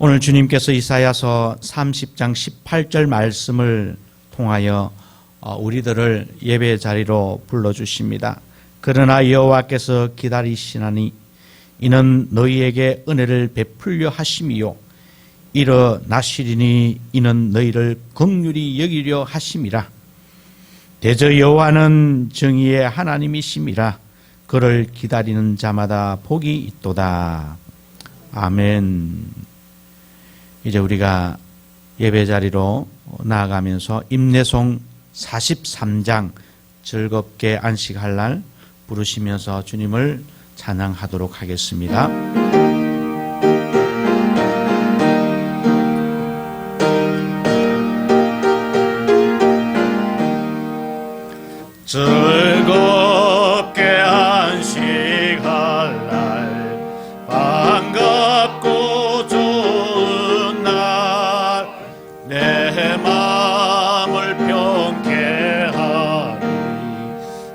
오늘 주님께서 이사야서 30장 18절 말씀을 통하여 우리들을 예배 자리로 불러주십니다. 그러나 여호와께서 기다리시나니 이는 너희에게 은혜를 베풀려 하심이요 일어나시리니 이는 너희를 긍휼히 여기려 하심이라. 대저 여호와는 정의의 하나님이심이라. 그를 기다리는 자마다 복이 있도다. 아멘. 이제 우리가 예배 자리로 나아가면서 임내송 43장 즐겁게 안식할 날 부르시면서 주님을 찬양하도록 하겠습니다. 즐겁게 안식할 날 반갑고 좋은 날 내 마음을 평케 하리.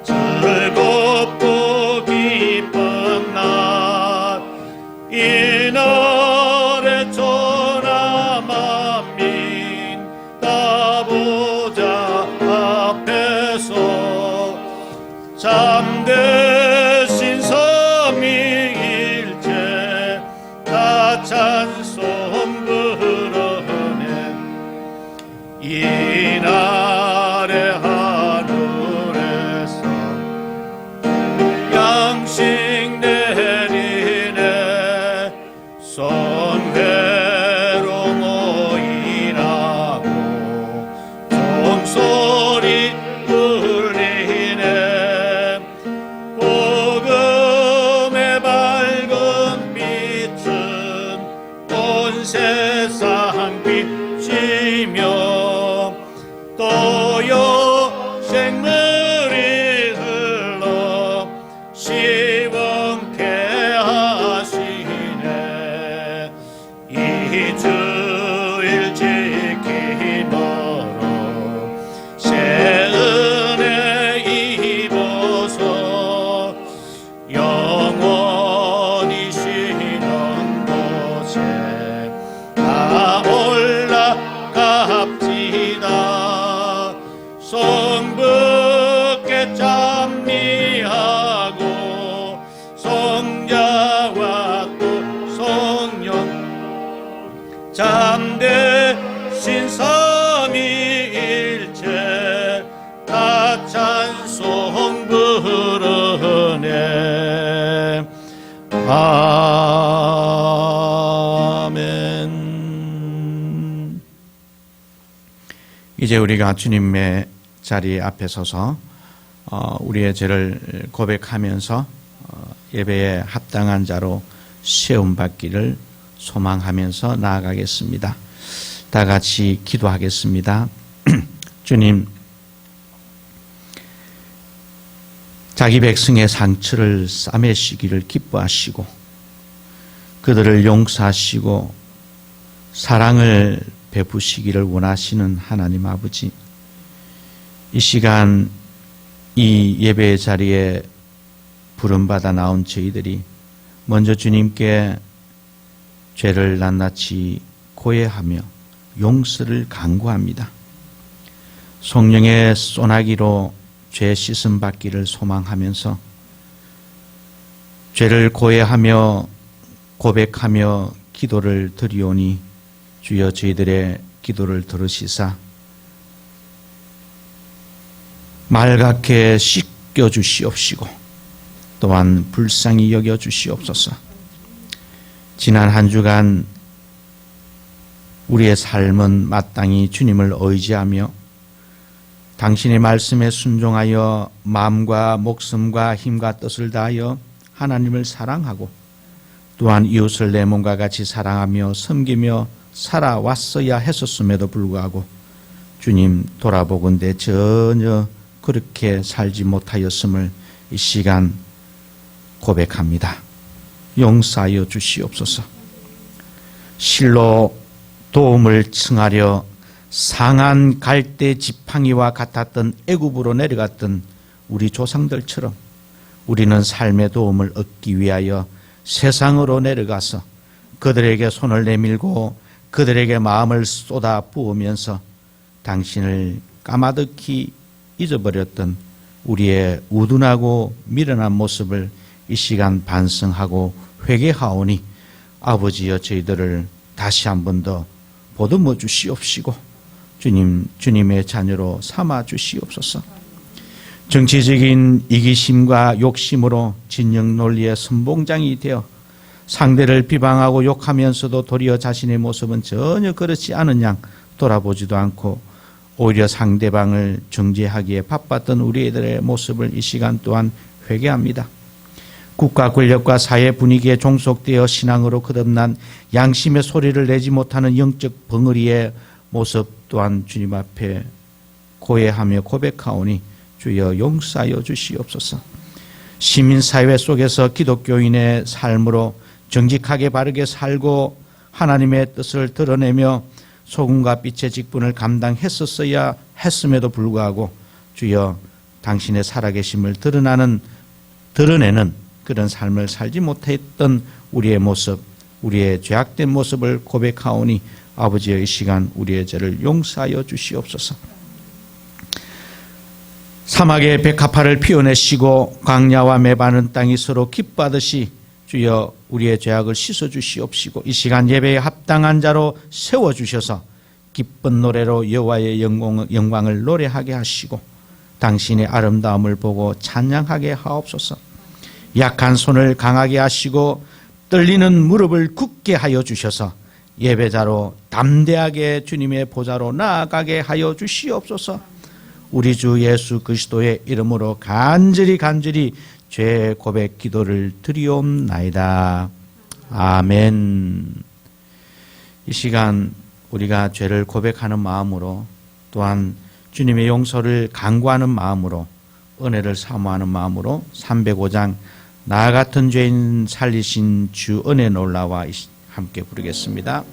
즐겁고 기쁜 날 이 날에 천하 만민 다 보자 앞에서 참되신 삼위일체 다 찬송 부르네. 이 날에 하늘에서 양식 내리네. 선회로 모이라고 종소리 울리네. 복음의 밝은 빛은 온 세상 비치며 또요 생물이 흘러 시원케 하시네. 이 주일 지킴으로 새 은혜 입어서 영원히 쉬는 곳에 다 올라갑시다. 성부께 찬미하고 성자와 또 성령 참되신 삼위일체 다 찬송 부르네. 아멘. 이제 우리가 주님의 자리 앞에 서서 우리의 죄를 고백하면서 예배에 합당한 자로 세움받기를 소망하면서 나아가겠습니다. 다 같이 기도하겠습니다. 주님, 자기 백성의 상처를 싸매시기를 기뻐하시고 그들을 용서하시고 사랑을 베푸시기를 원하시는 하나님 아버지, 이 시간 이 예배의 자리에 부름받아 나온 저희들이 먼저 주님께 죄를 낱낱이 고해하며 용서를 간구합니다. 성령의 소나기로 죄 씻음 받기를 소망하면서 죄를 고해하며 고백하며 기도를 드리오니 주여 저희들의 기도를 들으시사 말갛게 씻겨주시옵시고 또한 불쌍히 여겨주시옵소서. 지난 한 주간 우리의 삶은 마땅히 주님을 의지하며 당신의 말씀에 순종하여 마음과 목숨과 힘과 뜻을 다하여 하나님을 사랑하고 또한 이웃을 내 몸과 같이 사랑하며 섬기며 살아왔어야 했었음에도 불구하고 주님 돌아보건대 전혀 그렇게 살지 못하였음을 이 시간 고백합니다. 용서하여 주시옵소서. 실로 도움을 청하려 상한 갈대 지팡이와 같았던 애굽으로 내려갔던 우리 조상들처럼 우리는 삶의 도움을 얻기 위하여 세상으로 내려가서 그들에게 손을 내밀고 그들에게 마음을 쏟아 부으면서 당신을 까마득히 잊어버렸던 우리의 우둔하고 미련한 모습을 이 시간 반성하고 회개하오니 아버지여 저희들을 다시 한 번 더 보듬어 주시옵시고 주님의 자녀로 삼아 주시옵소서. 정치적인 이기심과 욕심으로 진영 논리의 선봉장이 되어 상대를 비방하고 욕하면서도 도리어 자신의 모습은 전혀 그렇지 않은 양 돌아보지도 않고 오히려 상대방을 정죄하기에 바빴던 우리들의 모습을 이 시간 또한 회개합니다. 국가 권력과 사회 분위기에 종속되어 신앙으로 거듭난 양심의 소리를 내지 못하는 영적 벙어리의 모습 또한 주님 앞에 고해하며 고백하오니 주여 용서하여 주시옵소서. 시민사회 속에서 기독교인의 삶으로 정직하게 바르게 살고 하나님의 뜻을 드러내며 소금과 빛의 직분을 감당했었어야 했음에도 불구하고 주여 당신의 살아계심을 드러내는 그런 삶을 살지 못했던 우리의 모습, 우리의 죄악된 모습을 고백하오니 아버지의 이 시간 우리의 죄를 용서하여 주시옵소서. 사막의 백합화를 피워내시고 광야와 메바는 땅이 서로 기뻐하듯이 주여 우리의 죄악을 씻어주시옵시고 이 시간 예배에 합당한 자로 세워주셔서 기쁜 노래로 여호와의 영광을 노래하게 하시고 당신의 아름다움을 보고 찬양하게 하옵소서. 약한 손을 강하게 하시고 떨리는 무릎을 굳게 하여 주셔서 예배자로 담대하게 주님의 보좌로 나아가게 하여 주시옵소서. 우리 주 예수 그리스도의 이름으로 간절히 죄 고백 기도를 드리옵나이다. 아멘. 이 시간 우리가 죄를 고백하는 마음으로 또한 주님의 용서를 간구하는 마음으로 은혜를 사모하는 마음으로 305장 나 같은 죄인 살리신 주 은혜 놀라와 함께 부르겠습니다.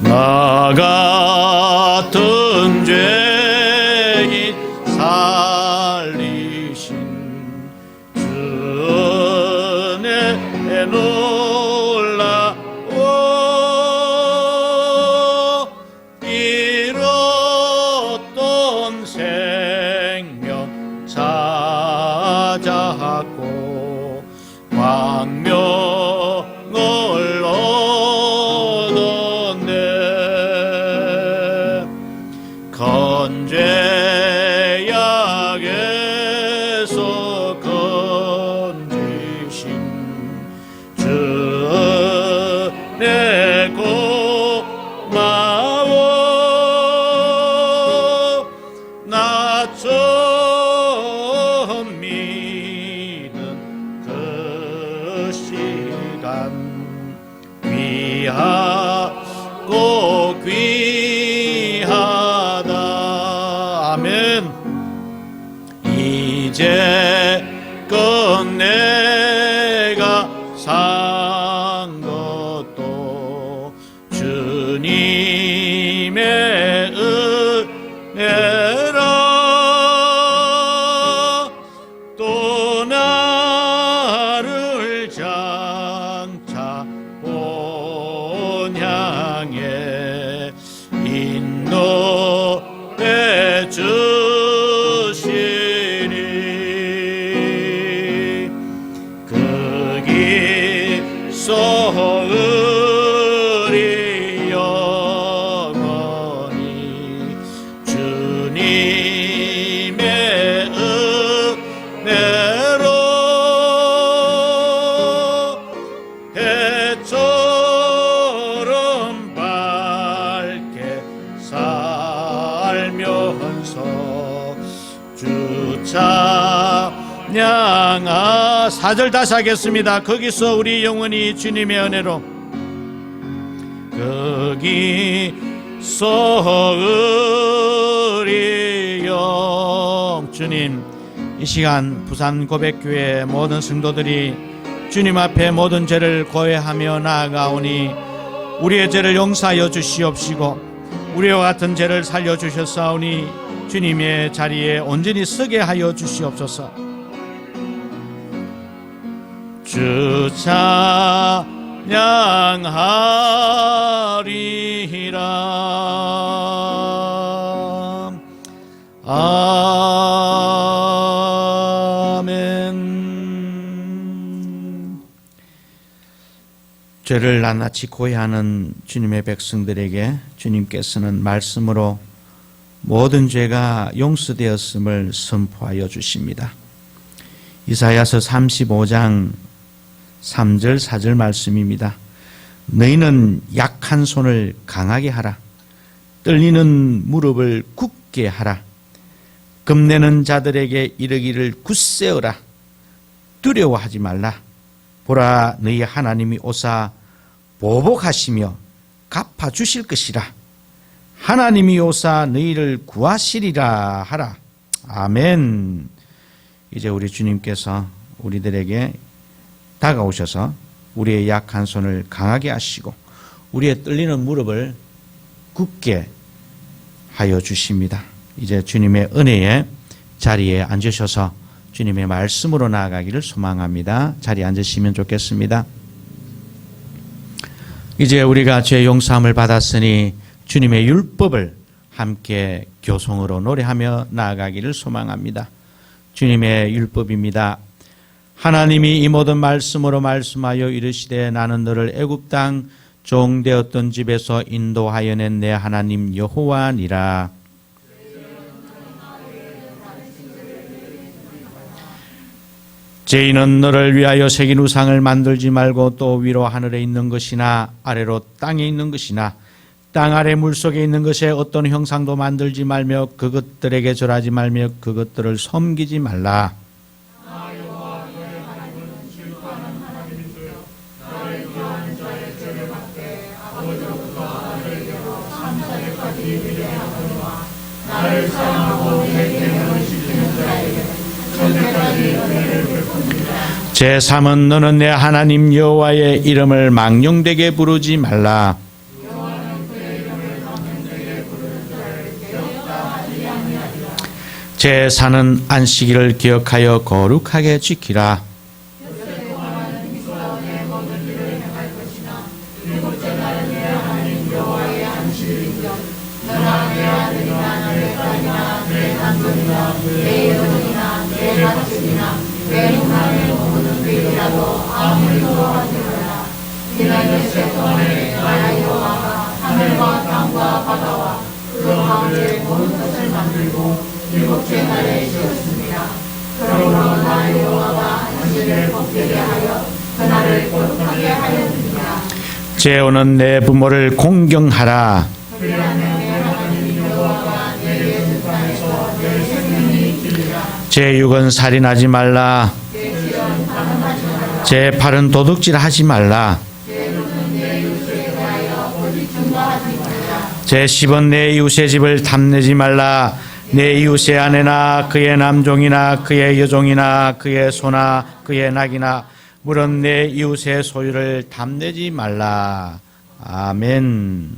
나 같은 죄인 살리신 주 은혜 놀라워 잃었던 생명 찾았고 광명을 건죄약에서 건지신 주 내 고마워 나 처음 믿은 그 시간 귀하고 귀하다. 아멘. 이제껏 내가 산 것도 주님의 은혜라. 또 나를 장차 본향에 인도해 주시니 그 길 소을이 영원히 주님의 은혜로 해처럼 밝게 살면서 주 찬양하. 4절 다시 하겠습니다. 거기서 우리 영혼이 주님의 은혜로 거기서 우리 영. 주님, 이 시간 부산 고백교회 모든 성도들이 주님 앞에 모든 죄를 고해하며 나아가오니 우리의 죄를 용서하여 주시옵시고 우리와 같은 죄를 살려주셨사오니 주님의 자리에 온전히 서게 하여 주시옵소서. 주 찬양하리라. 아멘. 죄를 낱낱이 고해하는 주님의 백성들에게 주님께서는 말씀으로 모든 죄가 용서되었음을 선포하여 주십니다. 이사야서 35장 3절 4절 말씀입니다. 너희는 약한 손을 강하게 하라. 떨리는 무릎을 굳게 하라. 겁내는 자들에게 이르기를 굳세어라. 두려워하지 말라. 보라, 너희 하나님이 오사 보복하시며 갚아주실 것이라. 하나님이 오사 너희를 구하시리라 하라. 아멘. 이제 우리 주님께서 우리들에게 다가오셔서 우리의 약한 손을 강하게 하시고 우리의 떨리는 무릎을 굳게 하여 주십니다. 이제 주님의 은혜의 자리에 앉으셔서 주님의 말씀으로 나아가기를 소망합니다. 자리에 앉으시면 좋겠습니다. 이제 우리가 죄 용서함을 받았으니 주님의 율법을 함께 교송으로 노래하며 나아가기를 소망합니다. 주님의 율법입니다. 하나님이 이 모든 말씀으로 말씀하여 이르시되 나는 너를 애굽 땅 종되었던 집에서 인도하여 낸 내 하나님 여호와니라. 죄인은 너를 위하여 새긴 우상을 만들지 말고 또 위로 하늘에 있는 것이나 아래로 땅에 있는 것이나 땅 아래 물속에 있는 것에 어떤 형상도 만들지 말며 그것들에게 절하지 말며 그것들을 섬기지 말라. 제3은 너는 내 하나님 여호와의 이름을 망령되게 부르지 말라. 제4는 안식일을 기억하여 거룩하게 지키라. 제5는 내 부모를 공경하라. 제6은 살인하지 말라. 제8은 도둑질하지 말라. 제10은 내 이웃의 집을 탐내지 말라. 내 이웃의 아내나 그의 남종이나 그의 여종이나 그의 소나 그의 낙이나 물은 내 이웃의 소유를 탐내지 말라. 아멘.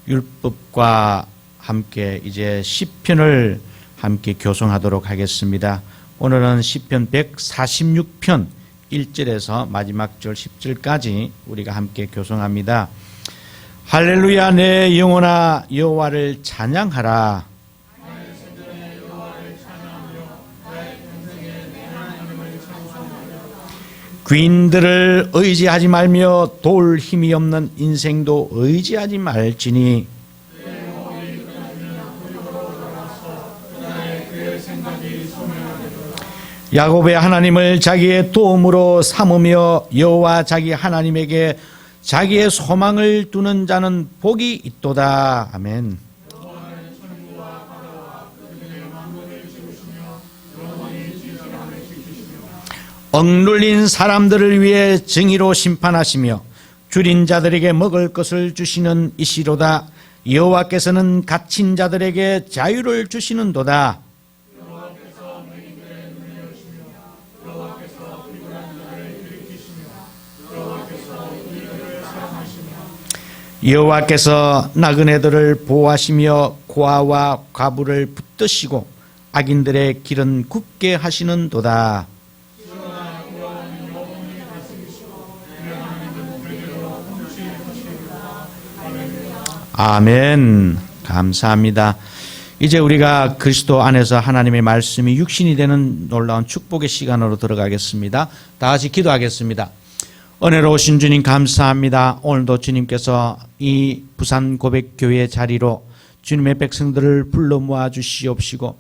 율법과 함께 이제 시편을 함께 교송하도록 하겠습니다. 오늘은 시편 146편 1절에서 마지막 절 10절까지 우리가 함께 교송합니다. 할렐루야, 내 영혼아 여호와를 찬양하라. 귀인들을 의지하지 말며 돌 힘이 없는 인생도 의지하지 말지니 야곱의 하나님을 자기의 도움으로 삼으며 여호와 자기 하나님에게 자기의 소망을 두는 자는 복이 있도다. 아멘. 억눌린 사람들을 위해 정의로 심판하시며 줄인 자들에게 먹을 것을 주시는 이시로다. 여호와께서는 갇힌 자들에게 자유를 주시는도다. 여호와께서 나그네들을 보호하시며 고아와 과부를 붙드시고 악인들의 길은 굳게 하시는도다. 아멘. 감사합니다. 이제 우리가 그리스도 안에서 하나님의 말씀이 육신이 되는 놀라운 축복의 시간으로 들어가겠습니다. 다 같이 기도하겠습니다. 은혜로우신 주님 감사합니다. 오늘도 주님께서 이 부산 고백교회 자리로 주님의 백성들을 불러 모아 주시옵시고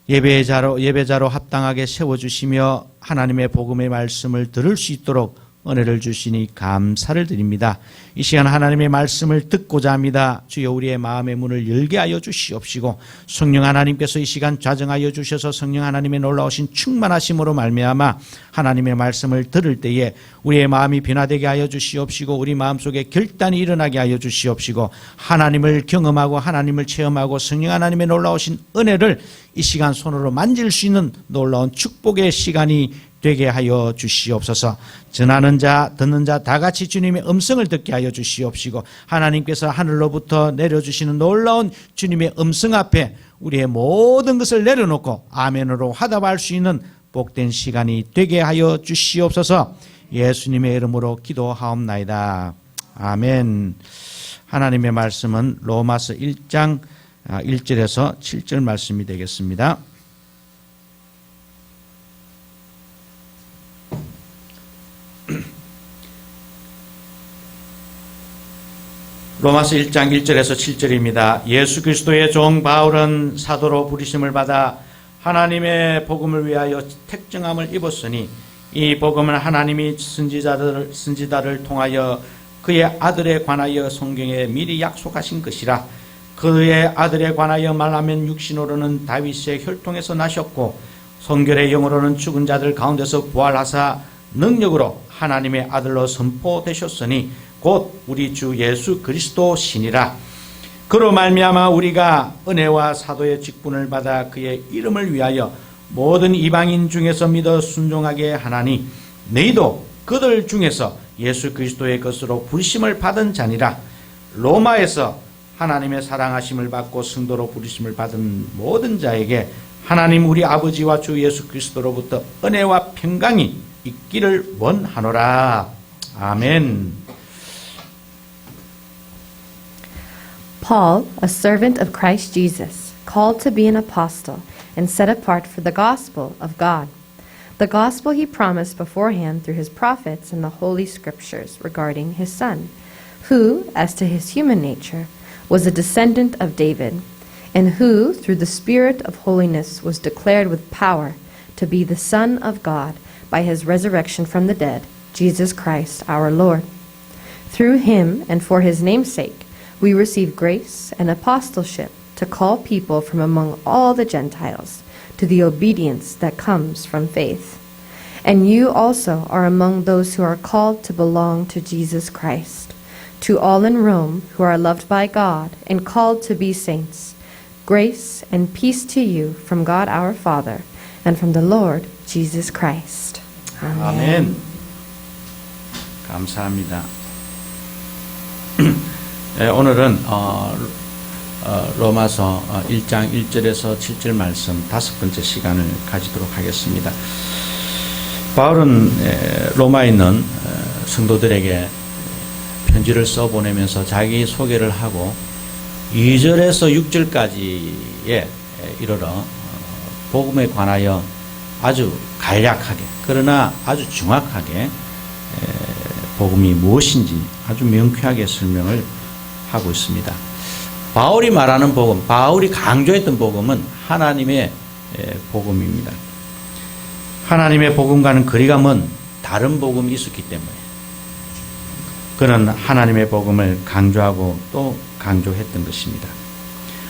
예배자로 합당하게 세워주시며 하나님의 복음의 말씀을 들을 수 있도록 은혜를 주시니 감사를 드립니다. 이 시간 하나님의 말씀을 듣고자 합니다. 주여 우리의 마음의 문을 열게 하여 주시옵시고 성령 하나님께서 이 시간 좌정하여 주셔서 성령 하나님의 놀라우신 충만하심으로 말미암아 하나님의 말씀을 들을 때에 우리의 마음이 변화되게 하여 주시옵시고 우리 마음속에 결단이 일어나게 하여 주시옵시고 하나님을 경험하고 하나님을 체험하고 성령 하나님의 놀라우신 은혜를 이 시간 손으로 만질 수 있는 놀라운 축복의 시간이 되게 하여 주시옵소서. 전하는 자 듣는 자 다 같이 주님의 음성을 듣게 하여 주시옵시고 하나님께서 하늘로부터 내려주시는 놀라운 주님의 음성 앞에 우리의 모든 것을 내려놓고 아멘으로 화답할 수 있는 복된 시간이 되게 하여 주시옵소서. 예수님의 이름으로 기도하옵나이다. 아멘. 하나님의 말씀은 로마서 1장 1절에서 7절 말씀이 되겠습니다. 로마서 1장 1절에서 7절입니다. 예수 그리스도의 종 바울은 사도로 부르심을 받아 하나님의 복음을 위하여 택정함을 입었으니 이 복음은 하나님이 선지자를 통하여 그의 아들에 관하여 성경에 미리 약속하신 것이라. 그의 아들에 관하여 말하면 육신으로는 다윗의 혈통에서 나셨고 성결의 영으로는 죽은 자들 가운데서 부활하사 능력으로 하나님의 아들로 선포되셨으니 곧 우리 주 예수 그리스도 신이라. 그로 말미암아 우리가 은혜와 사도의 직분을 받아 그의 이름을 위하여 모든 이방인 중에서 믿어 순종하게 하나니 너희도 그들 중에서 예수 그리스도의 것으로 부르심을 받은 자니라. 로마에서 하나님의 사랑하심을 받고 성도로 부르심을 받은 모든 자에게 하나님 우리 아버지와 주 예수 그리스도로부터 은혜와 평강이 있기를 원하노라. 아멘. Paul, a servant of Christ Jesus, called to be an apostle and set apart for the gospel of God, the gospel he promised beforehand through his prophets in the Holy Scriptures regarding his Son, who, as to his human nature, was a descendant of David, and who, through the Spirit of holiness, was declared with power to be the Son of God by his resurrection from the dead, Jesus Christ our Lord. Through him and for his name's sake, we receive grace and apostleship to call people from among all the Gentiles to the obedience that comes from faith. And you also are among those who are called to belong to Jesus Christ. To all in Rome who are loved by God and called to be saints, grace and peace to you from God our Father and from the Lord Jesus Christ. 아멘. 감사합니다. 오늘은 로마서 1장 1절에서 7절 말씀 5번째 시간을 가지도록 하겠습니다. 바울은 로마에 있는 성도들에게 편지를 써보내면서 자기 소개를 하고 2절에서 6절까지에 이르러 복음에 관하여 아주 간략하게 그러나 아주 정확하게 복음이 무엇인지 아주 명쾌하게 설명을 하고 있습니다. 바울이 말하는 복음, 바울이 강조했던 복음은 하나님의 복음입니다. 하나님의 복음과는 거리가 먼 다른 복음이 있었기 때문에 그는 하나님의 복음을 강조하고 또 강조했던 것입니다.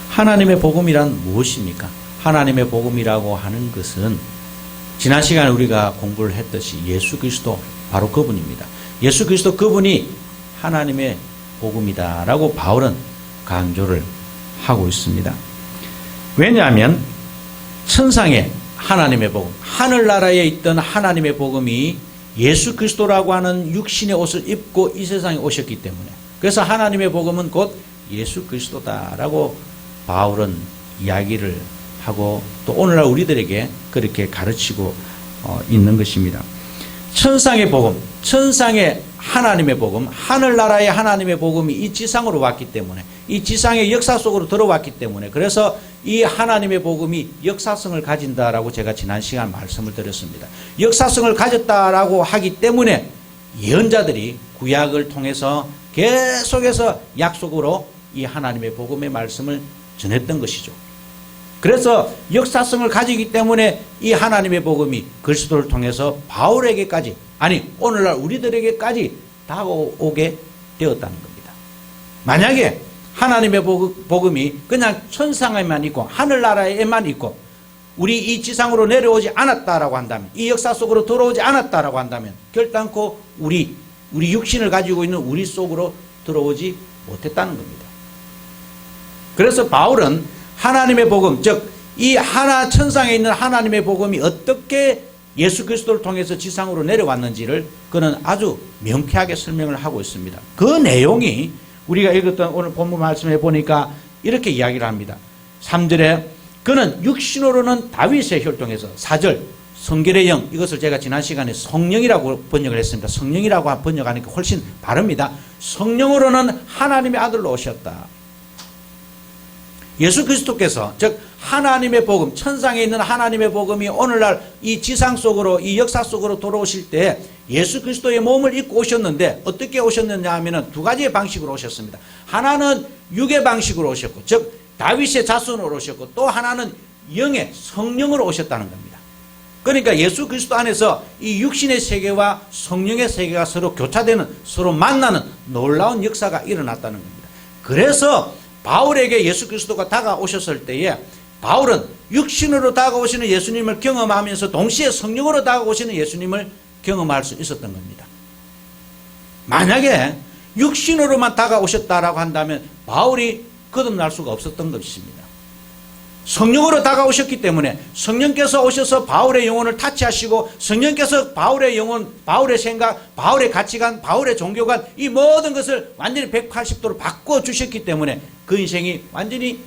하나님의 복음이란 무엇입니까? 하나님의 복음이라고 하는 것은 지난 시간에 우리가 공부를 했듯이 예수 그리스도 바로 그분입니다. 예수 그리스도 그분이 하나님의 복음이다라고 바울은 강조를 하고 있습니다. 왜냐하면 천상의 하나님의 복음, 하늘나라에 있던 하나님의 복음이 예수 그리스도라고 하는 육신의 옷을 입고 이 세상에 오셨기 때문에 그래서 하나님의 복음은 곧 예수 그리스도다라고 바울은 이야기를 하고 또 오늘날 우리들에게 그렇게 가르치고 있는 것입니다. 천상의 복음, 천상의 하나님의 복음, 하늘나라의 하나님의 복음이 이 지상으로 왔기 때문에, 이 지상의 역사 속으로 들어왔기 때문에, 그래서 이 하나님의 복음이 역사성을 가진다라고 제가 지난 시간 말씀을 드렸습니다. 역사성을 가졌다라고 하기 때문에 예언자들이 구약을 통해서 계속해서 약속으로 이 하나님의 복음의 말씀을 전했던 것이죠. 그래서 역사성을 가지기 때문에 이 하나님의 복음이 그리스도를 통해서 바울에게까지, 아니 오늘날 우리들에게까지 다가오게 되었다는 겁니다. 만약에 하나님의 복음이 그냥 천상에만 있고 하늘나라에만 있고 우리 이 지상으로 내려오지 않았다라고 한다면, 이 역사 속으로 들어오지 않았다라고 한다면 결단코 우리 육신을 가지고 있는 우리 속으로 들어오지 못했다는 겁니다. 그래서 바울은 하나님의 복음, 즉 이 천상에 있는 하나님의 복음이 어떻게 예수 그리스도를 통해서 지상으로 내려왔는지를 그는 아주 명쾌하게 설명을 하고 있습니다. 그 내용이 우리가 읽었던 오늘 본문 말씀에 보니까 이렇게 이야기를 합니다. 3절에 그는 육신으로는 다윗의 혈통에서, 4절 성결의 영, 이것을 제가 지난 시간에 성령이라고 번역을 했습니다. 성령이라고 번역하니까 훨씬 바릅니다. 성령으로는 하나님의 아들로 오셨다. 예수 그리스도께서, 즉 하나님의 복음, 천상에 있는 하나님의 복음이 오늘날 이 지상 속으로, 이 역사 속으로 돌아오실 때 예수 그리스도의 몸을 입고 오셨는데 어떻게 오셨느냐 하면 두 가지의 방식으로 오셨습니다. 하나는 육의 방식으로 오셨고, 즉 다윗의 자손으로 오셨고, 또 하나는 영의 성령으로 오셨다는 겁니다. 그러니까 예수 그리스도 안에서 이 육신의 세계와 성령의 세계가 서로 교차되는, 서로 만나는 놀라운 역사가 일어났다는 겁니다. 그래서 바울에게 예수 그리스도가 다가오셨을 때에 바울은 육신으로 다가오시는 예수님을 경험하면서 동시에 성령으로 다가오시는 예수님을 경험할 수 있었던 겁니다. 만약에 육신으로만 다가오셨다라고 한다면 바울이 거듭날 수가 없었던 것입니다. 성령으로 다가오셨기 때문에 성령께서 오셔서 바울의 영혼을 타치하시고, 성령께서 바울의 영혼, 바울의 생각, 바울의 가치관, 바울의 종교관, 이 모든 것을 완전히 180도로 바꿔주셨기 때문에 그 인생이 완전히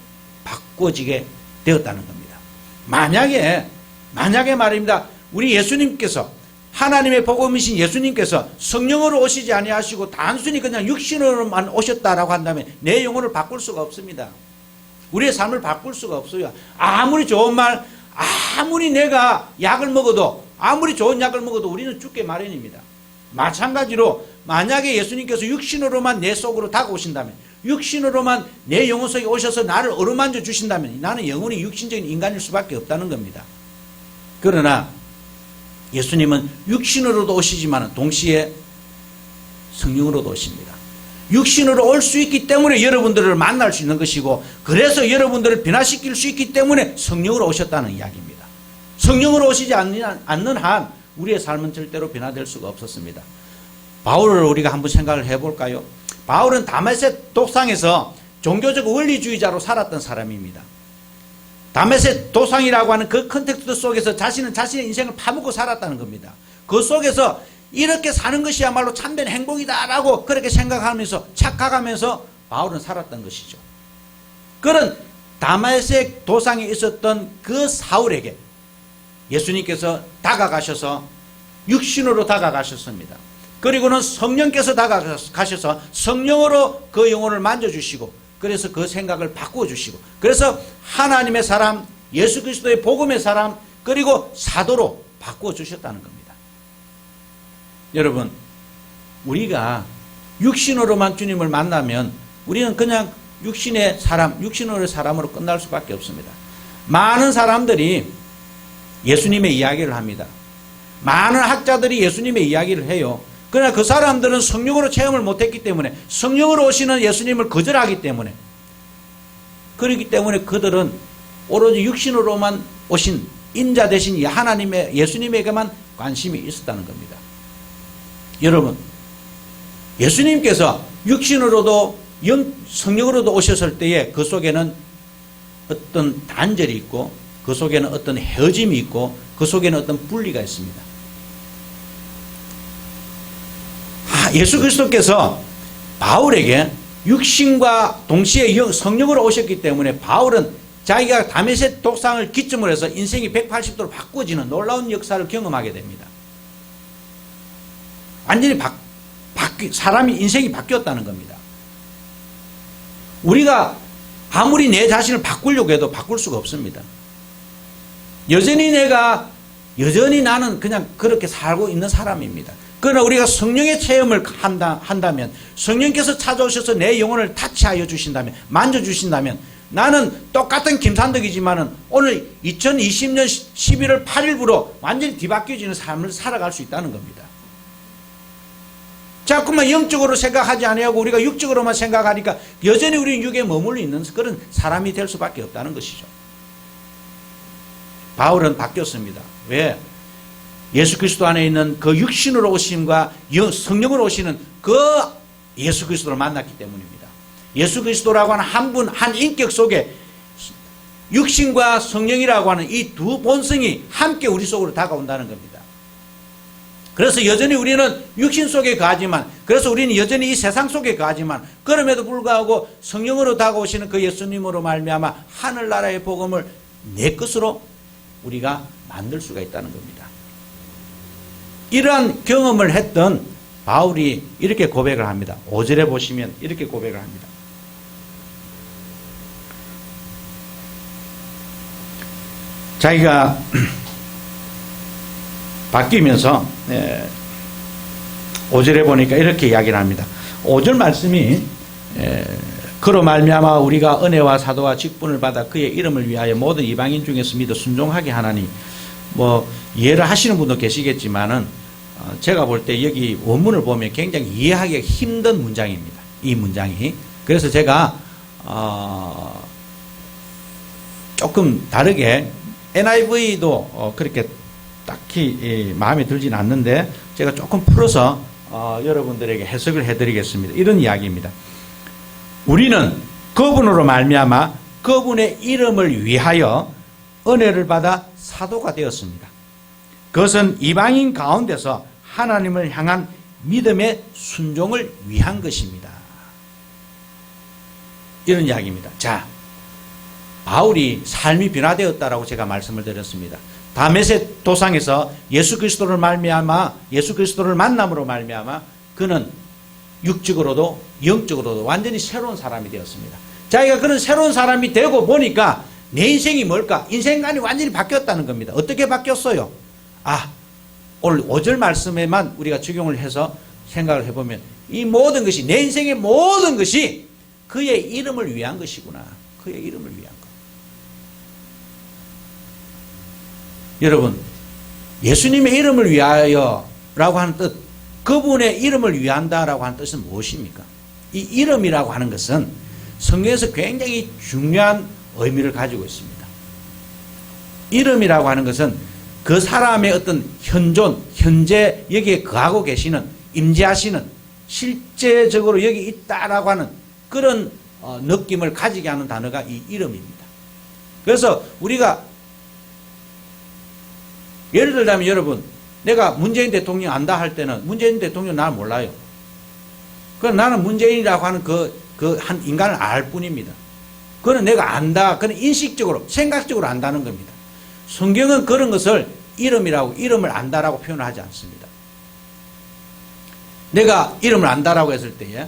바꿔지게 되었다는 겁니다. 만약에 말입니다, 우리 예수님께서, 하나님의 복음이신 예수님께서 성령으로 오시지 아니하시고 단순히 그냥 육신으로만 오셨다라고 한다면 내 영혼을 바꿀 수가 없습니다. 우리의 삶을 바꿀 수가 없어요. 아무리 좋은 말, 아무리 내가 약을 먹어도, 아무리 좋은 약을 먹어도 우리는 죽게 마련입니다. 마찬가지로 만약에 예수님께서 육신으로만 내 속으로 다가오신다면, 육신으로만 내 영혼 속에 오셔서 나를 어루만져 주신다면 나는 영원히 육신적인 인간일 수밖에 없다는 겁니다. 그러나 예수님은 육신으로도 오시지만 동시에 성령으로도 오십니다. 육신으로 올 수 있기 때문에 여러분들을 만날 수 있는 것이고, 그래서 여러분들을 변화시킬 수 있기 때문에 성령으로 오셨다는 이야기입니다. 성령으로 오시지 않는 한 우리의 삶은 절대로 변화될 수가 없었습니다. 바울을 우리가 한번 생각을 해볼까요? 바울은 다메섹 도상에서 종교적 원리주의자로 살았던 사람입니다. 다메섹 도상이라고 하는 그 컨텍스트 속에서 자신은 자신의 인생을 파묻고 살았다는 겁니다. 그 속에서 이렇게 사는 것이야말로 참된 행복이다라고 그렇게 생각하면서 착각하면서 바울은 살았던 것이죠. 그런 다메섹 도상에 있었던 그 사울에게 예수님께서 다가가셔서 육신으로 다가가셨습니다. 그리고는 성령께서 다가가셔서 성령으로 그 영혼을 만져주시고, 그래서 그 생각을 바꾸어주시고, 그래서 하나님의 사람, 예수 그리스도의 복음의 사람, 그리고 사도로 바꾸어주셨다는 겁니다. 여러분, 우리가 육신으로만 주님을 만나면 우리는 그냥 육신의 사람, 육신으로의 사람으로 끝날 수밖에 없습니다. 많은 사람들이 예수님의 이야기를 합니다. 많은 학자들이 예수님의 이야기를 해요. 그러나 그 사람들은 성령으로 체험을 못했기 때문에, 성령으로 오시는 예수님을 거절하기 때문에, 그렇기 때문에 그들은 오로지 육신으로만 오신 인자 대신 하나님의 예수님에게만 관심이 있었다는 겁니다. 여러분, 예수님께서 육신으로도 성령으로도 오셨을 때에 그 속에는 어떤 단절이 있고, 그 속에는 어떤 헤어짐이 있고, 그 속에는 어떤 분리가 있습니다. 예수 그리스도께서 바울에게 육신과 동시에 성령으로 오셨기 때문에 바울은 자기가 다메섹 독상을 기점으로 해서 인생이 180도로 바꿔지는 놀라운 역사를 경험하게 됩니다. 완전히 사람이 인생이 바뀌었다는 겁니다. 우리가 아무리 내 자신을 바꾸려고 해도 바꿀 수가 없습니다. 여전히 나는 그냥 그렇게 살고 있는 사람입니다. 그러나 우리가 성령의 체험을 한다면, 성령께서 찾아오셔서 내 영혼을 타치하여 주신다면, 만져주신다면, 나는 똑같은 김산덕이지만은 오늘 2020년 11월 8일부로 완전히 뒤바뀌어지는 삶을 살아갈 수 있다는 겁니다. 자꾸만 영적으로 생각하지 아니하고 우리가 육적으로만 생각하니까 여전히 우리는 육에 머물러 있는 그런 사람이 될 수밖에 없다는 것이죠. 바울은 바뀌었습니다. 왜? 예수 그리스도 안에 있는 그 육신으로 오심과 성령으로 오시는 그 예수 그리스도를 만났기 때문입니다. 예수 그리스도라고 하는 한 분, 한 인격 속에 육신과 성령이라고 하는 이 두 본성이 함께 우리 속으로 다가온다는 겁니다. 그래서 여전히 우리는 육신 속에 거하지만, 그래서 우리는 여전히 이 세상 속에 거하지만, 그럼에도 불구하고 성령으로 다가오시는 그 예수님으로 말미암아 하늘나라의 복음을 내 것으로 우리가 만들 수가 있다는 겁니다. 이러한 경험을 했던 바울이 이렇게 고백을 합니다. 5절에 보시면 이렇게 고백을 합니다. 자기가 바뀌면서 5절에 보니까 이렇게 이야기를 합니다. 5절 말씀이 그로 말미암아 우리가 은혜와 사도와 직분을 받아 그의 이름을 위하여 모든 이방인 중에서 믿어 순종하게 하나니, 뭐 이해를 하시는 분도 계시겠지만은 제가 볼 때 여기 원문을 보면 굉장히 이해하기가 힘든 문장입니다. 이 문장이. 그래서 제가 조금 다르게 NIV도 그렇게 딱히 마음에 들진 않는데 제가 조금 풀어서 여러분들에게 해석을 해드리겠습니다. 이런 이야기입니다. 우리는 그분으로 말미암아 그분의 이름을 위하여 은혜를 받아 사도가 되었습니다. 그것은 이방인 가운데서 하나님을 향한 믿음의 순종을 위한 것입니다. 이런 이야기입니다. 자, 바울이 삶이 변화되었다라고 제가 말씀을 드렸습니다. 다메섹 도상에서 예수 그리스도를 만남으로 말미암아 그는 육적으로도 영적으로도 완전히 새로운 사람이 되었습니다. 자기가 그런 새로운 사람이 되고 보니까 내 인생이 뭘까? 인생관이 완전히 바뀌었다는 겁니다. 어떻게 바뀌었어요? 오늘 5절 말씀에만 우리가 적용을 해서 생각을 해보면 이 모든 것이, 내 인생의 모든 것이 그의 이름을 위한 것이구나. 그의 이름을 위한 것. 여러분, 예수님의 이름을 위하여라고 하는 뜻, 그분의 이름을 위한다라고 하는 뜻은 무엇입니까? 이 이름이라고 하는 것은 성경에서 굉장히 중요한 의미를 가지고 있습니다. 이름이라고 하는 것은 그 사람의 어떤 현존, 현재 여기에 거하고 계시는, 임재하시는, 실제적으로 여기 있다라고 하는 그런 느낌을 가지게 하는 단어가 이 이름입니다. 그래서 우리가 예를 들자면 여러분, 내가 문재인 대통령 안다 할 때는 문재인 대통령 날 몰라요. 그럼 나는 문재인이라고 하는 그 한 인간을 알 뿐입니다. 그는 내가 안다. 그는 인식적으로, 생각적으로 안다는 겁니다. 성경은 그런 것을 이름을 안다라고 표현을 하지 않습니다. 내가 이름을 안다라고 했을 때에,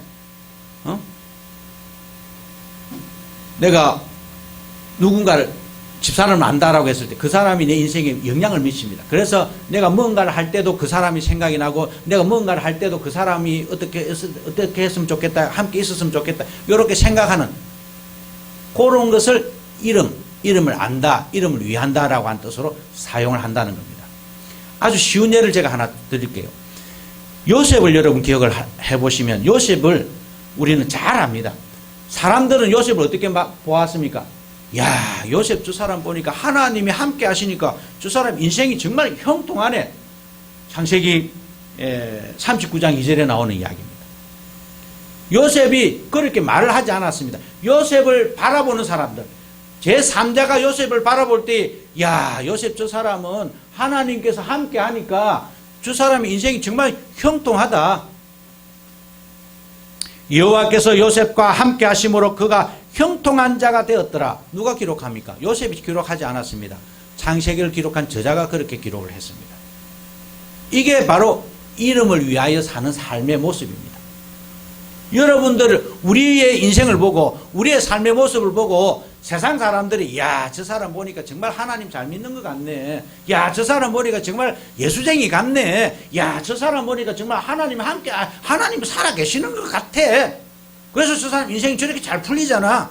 내가 누군가를, 집사람을 안다라고 했을 때 그 사람이 내 인생에 영향을 미칩니다. 그래서 내가 뭔가를 할 때도 그 사람이 생각이 나고, 내가 뭔가를 할 때도 그 사람이 어떻게 했으면 좋겠다, 함께 있었으면 좋겠다, 이렇게 생각하는 그런 것을 이름을 안다, 이름을 위한다라고 하는 뜻으로 사용을 한다는 겁니다. 아주 쉬운 예를 제가 하나 드릴게요. 요셉을 여러분 기억을 해보시면 요셉을 우리는 잘 압니다. 사람들은 요셉을 어떻게 보았습니까? 야, 요셉 저 사람 보니까 하나님이 함께 하시니까 저 사람 인생이 정말 형통하네. 창세기 39장 2절에 나오는 이야기입니다. 요셉이 그렇게 말을 하지 않았습니다. 요셉을 바라보는 사람들, 제3자가 요셉을 바라볼 때, 야, 요셉 저 사람은 하나님께서 함께 하니까 저 사람의 인생이 정말 형통하다. 여호와께서 요셉과 함께 하심으로 그가 형통한 자가 되었더라. 누가 기록합니까? 요셉이 기록하지 않았습니다. 창세기를 기록한 저자가 그렇게 기록을 했습니다. 이게 바로 이름을 위하여 사는 삶의 모습입니다. 여러분들 우리의 인생을 보고 우리의 삶의 모습을 보고 세상 사람들이 야, 저 사람 보니까 정말 하나님 잘 믿는 것 같네. 야, 저 사람 보니까 정말 예수쟁이 같네. 야, 저 사람 보니까 정말 하나님 함께 하나님 살아 계시는 것 같아. 그래서 저 사람 인생이 저렇게 잘 풀리잖아.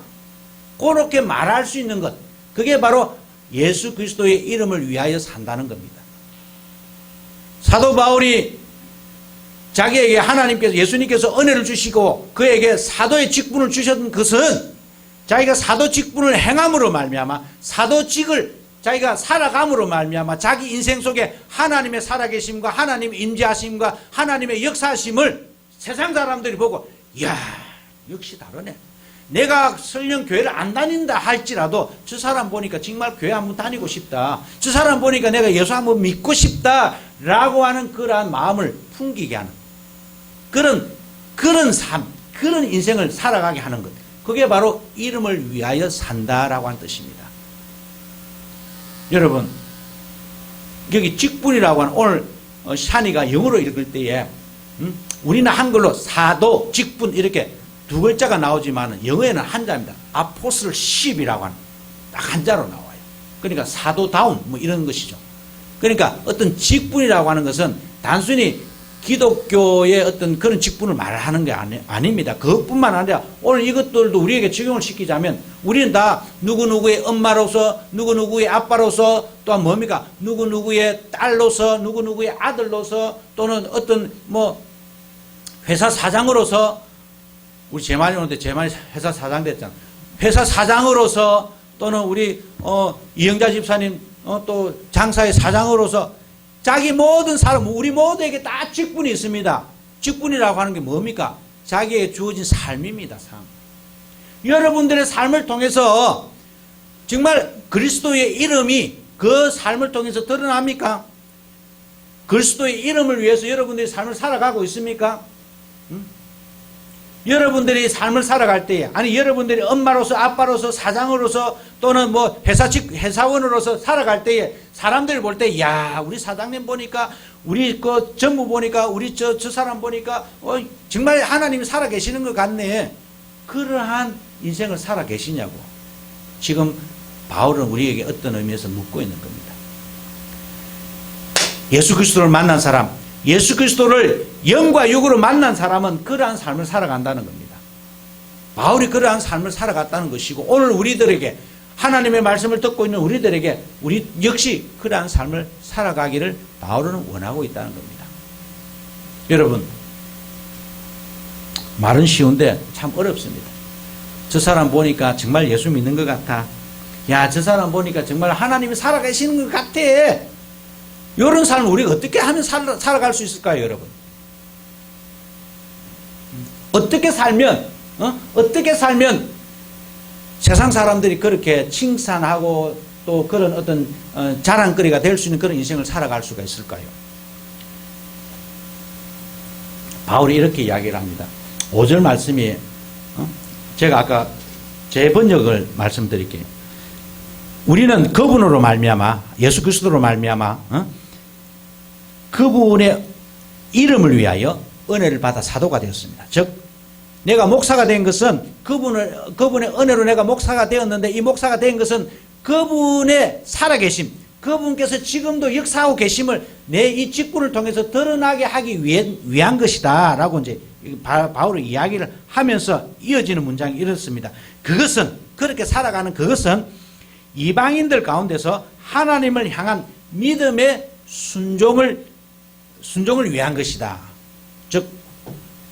그렇게 말할 수 있는 것, 그게 바로 예수 그리스도의 이름을 위하여 산다는 겁니다. 사도 바울이 자기에게 하나님께서 예수님께서 은혜를 주시고 그에게 사도의 직분을 주셨던 것은 자기가 사도 직분을 행함으로 말미암아 사도직을 자기가 살아감으로 말미암아 자기 인생 속에 하나님의 살아계심과 하나님의 임재하심과 하나님의 역사하심을 세상 사람들이 보고 이야, 역시 다르네. 내가 설령 교회를 안 다닌다 할지라도 저 사람 보니까 정말 교회 한번 다니고 싶다. 저 사람 보니까 내가 예수 한번 믿고 싶다라고 하는 그러한 마음을 풍기게 하는 그런 삶, 그런 인생을 살아가게 하는 것. 그게 바로 이름을 위하여 산다라고 하는 뜻입니다. 여러분, 여기 직분이라고 하는 오늘 샤니가 영어로 읽을 때에 우리는 한글로 사도, 직분 이렇게 두 글자가 나오지만 영어에는 한자입니다. 아포스톨십이라고 하는 딱 한자로 나와요. 그러니까 사도다운 뭐 이런 것이죠. 그러니까 어떤 직분이라고 하는 것은 단순히 기독교의 어떤 그런 직분을 말하는 게 아닙니다. 그것뿐만 아니라 오늘 이것들도 우리에게 적용을 시키자면 우리는 다 누구누구의 엄마로서 누구누구의 아빠로서 또한 뭡니까? 누구누구의 딸로서 누구누구의 아들로서 또는 어떤 뭐 회사 사장으로서 우리 제만이 오는데 제만이 회사 사장 됐잖아. 회사 사장으로서 또는 우리 이영자 집사님 또 장사의 사장으로서 자기 모든 사람, 우리 모두에게 다 직분이 있습니다. 직분이라고 하는 게 뭡니까? 자기에게 주어진 삶입니다. 삶. 여러분들의 삶을 통해서 정말 그리스도의 이름이 그 삶을 통해서 드러납니까? 그리스도의 이름을 위해서 여러분들이 삶을 살아가고 있습니까? 여러분들이 삶을 살아갈 때에, 아니 여러분들이 엄마로서 아빠로서 사장으로서 또는 뭐 회사원으로서 살아갈 때에 사람들이 볼 때 야, 우리 사장님 보니까 우리 그 전무 보니까 우리 저 사람 보니까 정말 하나님이 살아 계시는 것 같네. 그러한 인생을 살아 계시냐고 지금 바울은 우리에게 어떤 의미에서 묻고 있는 겁니다. 예수 그리스도를 만난 사람, 예수 그리스도를 영과 육으로 만난 사람은 그러한 삶을 살아간다는 겁니다. 바울이 그러한 삶을 살아갔다는 것이고 오늘 우리들에게 하나님의 말씀을 듣고 있는 우리들에게 우리 역시 그러한 삶을 살아가기를 바울은 원하고 있다는 겁니다. 여러분, 말은 쉬운데 참 어렵습니다. 저 사람 보니까 정말 예수 믿는 것 같아. 야, 저 사람 보니까 정말 하나님이 살아계시는 것 같아. 이런 삶을 우리가 어떻게 하면 살아갈 수 있을까요, 여러분? 어떻게 살면 세상 사람들이 그렇게 칭찬하고 또 그런 어떤 자랑거리가 될 수 있는 그런 인생을 살아갈 수가 있을까요? 바울이 이렇게 이야기를 합니다. 5절 말씀이 제가 아까 제 번역을 말씀드릴게요. 우리는 그분으로 말미암아 예수 그리스도로 말미암아 그분의 이름을 위하여 은혜를 받아 사도가 되었습니다. 즉 내가 목사가 된 것은 그분의 은혜로 내가 목사가 되었는데 이 목사가 된 것은 그분의 살아계심, 그분께서 지금도 역사하고 계심을 내 이 직분을 통해서 드러나게 하기 위한 것이다 라고 이제 바울이 이야기를 하면서 이어지는 문장이 이렇습니다. 그것은 그렇게 살아가는 그것은 이방인들 가운데서 하나님을 향한 믿음의 순종을 위한 것이다. 즉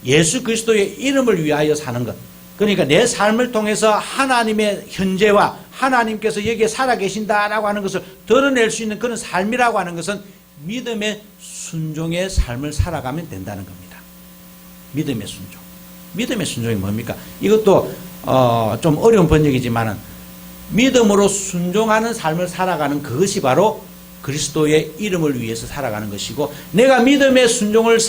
예수 그리스도의 이름을 위하여 사는 것. 그러니까 내 삶을 통해서 하나님의 현재와 하나님께서 여기에 살아계신다라고 하는 것을 드러낼 수 있는 그런 삶이라고 하는 것은 믿음의 순종의 삶을 살아가면 된다는 겁니다. 믿음의 순종. 믿음의 순종이 뭡니까? 이것도 좀 어려운 번역이지만은 믿음으로 순종하는 삶을 살아가는 그것이 바로 그리스도의 이름을 위해서 살아가는 것이고 내가 믿음의 순종의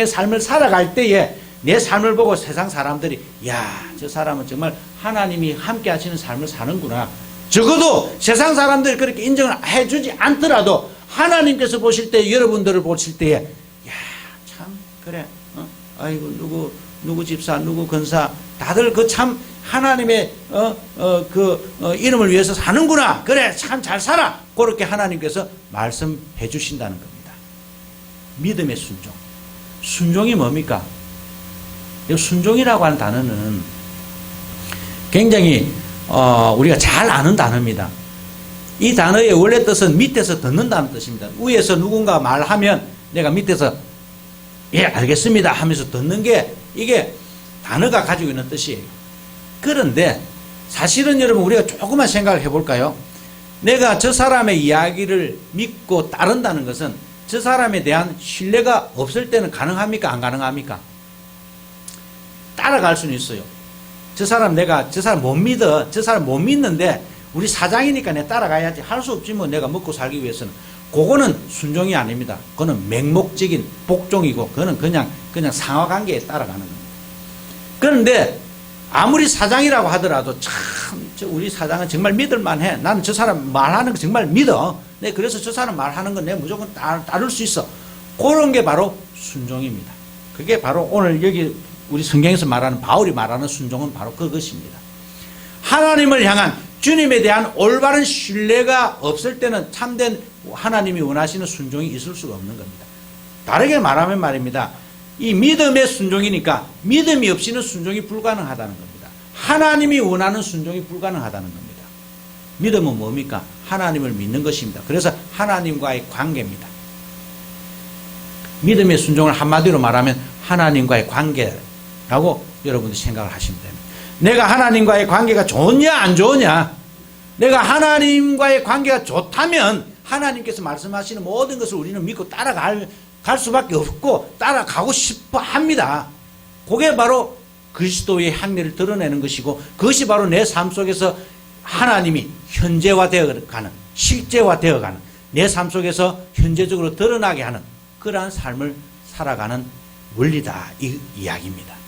삶을 살아갈 때에 내 삶을 보고 세상 사람들이 야, 저 사람은 정말 하나님이 함께 하시는 삶을 사는구나. 적어도 세상 사람들이 그렇게 인정을 해주지 않더라도 하나님께서 보실 때, 여러분들을 보실 때에 야, 참 그래, 아이고 누구 집사, 누구 권사, 다들 그 참 하나님의 이름을 위해서 사는구나. 그래, 참 잘 살아. 그렇게 하나님께서 말씀해 주신다는 겁니다. 믿음의 순종. 순종이 뭡니까? 이 순종이라고 하는 단어는 굉장히 우리가 잘 아는 단어입니다. 이 단어의 원래 뜻은 밑에서 듣는다는 뜻입니다. 위에서 누군가 말하면 내가 밑에서 예, 알겠습니다 하면서 듣는 게 이게 단어가 가지고 있는 뜻이에요. 그런데 사실은 여러분 우리가 조금만 생각을 해볼까요? 내가 저 사람의 이야기를 믿고 따른다는 것은 저 사람에 대한 신뢰가 없을 때는 가능합니까? 안 가능합니까? 따라갈 수는 있어요. 저 사람 못 믿어. 저 사람 못 믿는데 우리 사장이니까 내가 따라가야지. 할 수 없지 뭐 내가 먹고 살기 위해서는. 그거는 순종이 아닙니다. 그거는 맹목적인 복종이고 그거는 그냥 상하관계에 따라가는 겁니다. 그런데 아무리 사장이라고 하더라도 참 우리 사장은 정말 믿을만해. 나는 저 사람 말하는 거 정말 믿어. 네, 그래서 저 사람 말하는 건 내가 무조건 따를 수 있어. 그런 게 바로 순종입니다. 그게 바로 오늘 여기 우리 성경에서 말하는 바울이 말하는 순종은 바로 그것입니다. 하나님을 향한 주님에 대한 올바른 신뢰가 없을 때는 참된 하나님이 원하시는 순종이 있을 수가 없는 겁니다. 다르게 말하면 말입니다. 이 믿음의 순종이니까 믿음이 없이는 순종이 불가능하다는 겁니다. 하나님이 원하는 순종이 불가능하다는 겁니다. 믿음은 뭡니까? 하나님을 믿는 것입니다. 그래서 하나님과의 관계입니다. 믿음의 순종을 한마디로 말하면 하나님과의 관계라고 여러분들이 생각을 하시면 됩니다. 내가 하나님과의 관계가 좋냐 안 좋으냐, 내가 하나님과의 관계가 좋다면 하나님께서 말씀하시는 모든 것을 우리는 믿고 따라갈 수밖에 없고 따라가고 싶어 합니다. 그게 바로 그리스도의 향미를 드러내는 것이고 그것이 바로 내 삶 속에서 하나님이 현재화되어가는, 실제화되어가는, 내 삶 속에서 현재적으로 드러나게 하는 그러한 삶을 살아가는 원리다, 이 이야기입니다.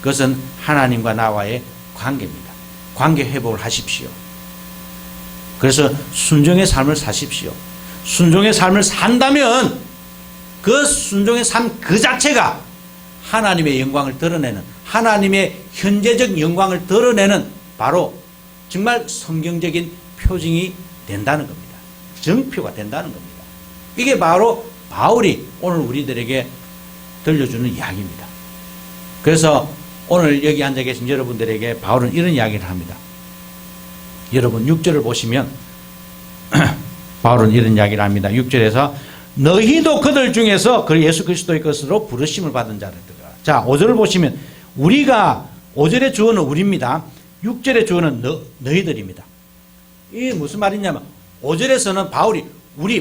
그것은 하나님과 나와의 관계입니다. 관계 회복을 하십시오. 그래서 순종의 삶을 사십시오. 순종의 삶을 산다면 그 순종의 삶 그 자체가 하나님의 영광을 드러내는, 하나님의 현재적 영광을 드러내는 바로 정말 성경적인 표징이 된다는 겁니다. 정표가 된다는 겁니다. 이게 바로 바울이 오늘 우리들에게 들려주는 이야기입니다. 그래서 오늘 여기 앉아 계신 여러분들에게 바울은 이런 이야기를 합니다. 여러분 6절을 보시면 바울은 이런 이야기를 합니다. 6절에서 너희도 그들 중에서 그 예수 그리스도의 것으로 부르심을 받은 자들이라. 자, 5절을 보시면 우리가, 5절의 주어는 우리입니다. 6절의 주어는 너희들입니다. 이게 무슨 말이냐면 5절에서는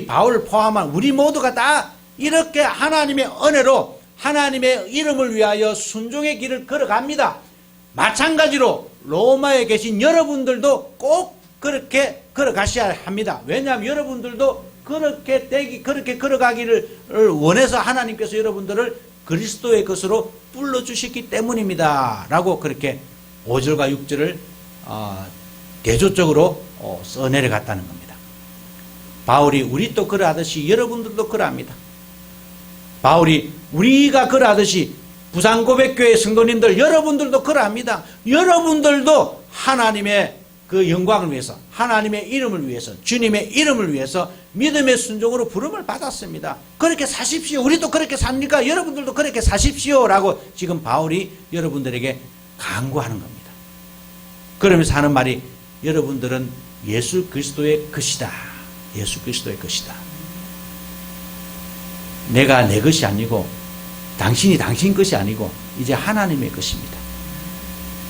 바울을 포함한 우리 모두가 다 이렇게 하나님의 은혜로 하나님의 이름을 위하여 순종의 길을 걸어갑니다. 마찬가지로 로마에 계신 여러분들도 꼭 그렇게 걸어가셔야 합니다. 왜냐하면 여러분들도 그렇게 걸어가기를 원해서 하나님께서 여러분들을 그리스도의 것으로 불러주셨기 때문입니다. 라고 그렇게 5절과 6절을 대조적으로 써내려갔다는 겁니다. 바울이 우리 또 그러하듯이 여러분들도 그러합니다. 바울이 우리가 그러하듯이 부산고백교회 성도님들 여러분들도 그러합니다. 여러분들도 하나님의 그 영광을 위해서, 하나님의 이름을 위해서, 주님의 이름을 위해서 믿음의 순종으로 부름을 받았습니다. 그렇게 사십시오. 우리도 그렇게 삽니까? 여러분들도 그렇게 사십시오. 라고 지금 바울이 여러분들에게 강구하는 겁니다. 그러면서 하는 말이 여러분들은 예수 그리스도의 것이다. 예수 그리스도의 것이다. 내가 내 것이 아니고 당신이 당신 것이 아니고 이제 하나님의 것입니다.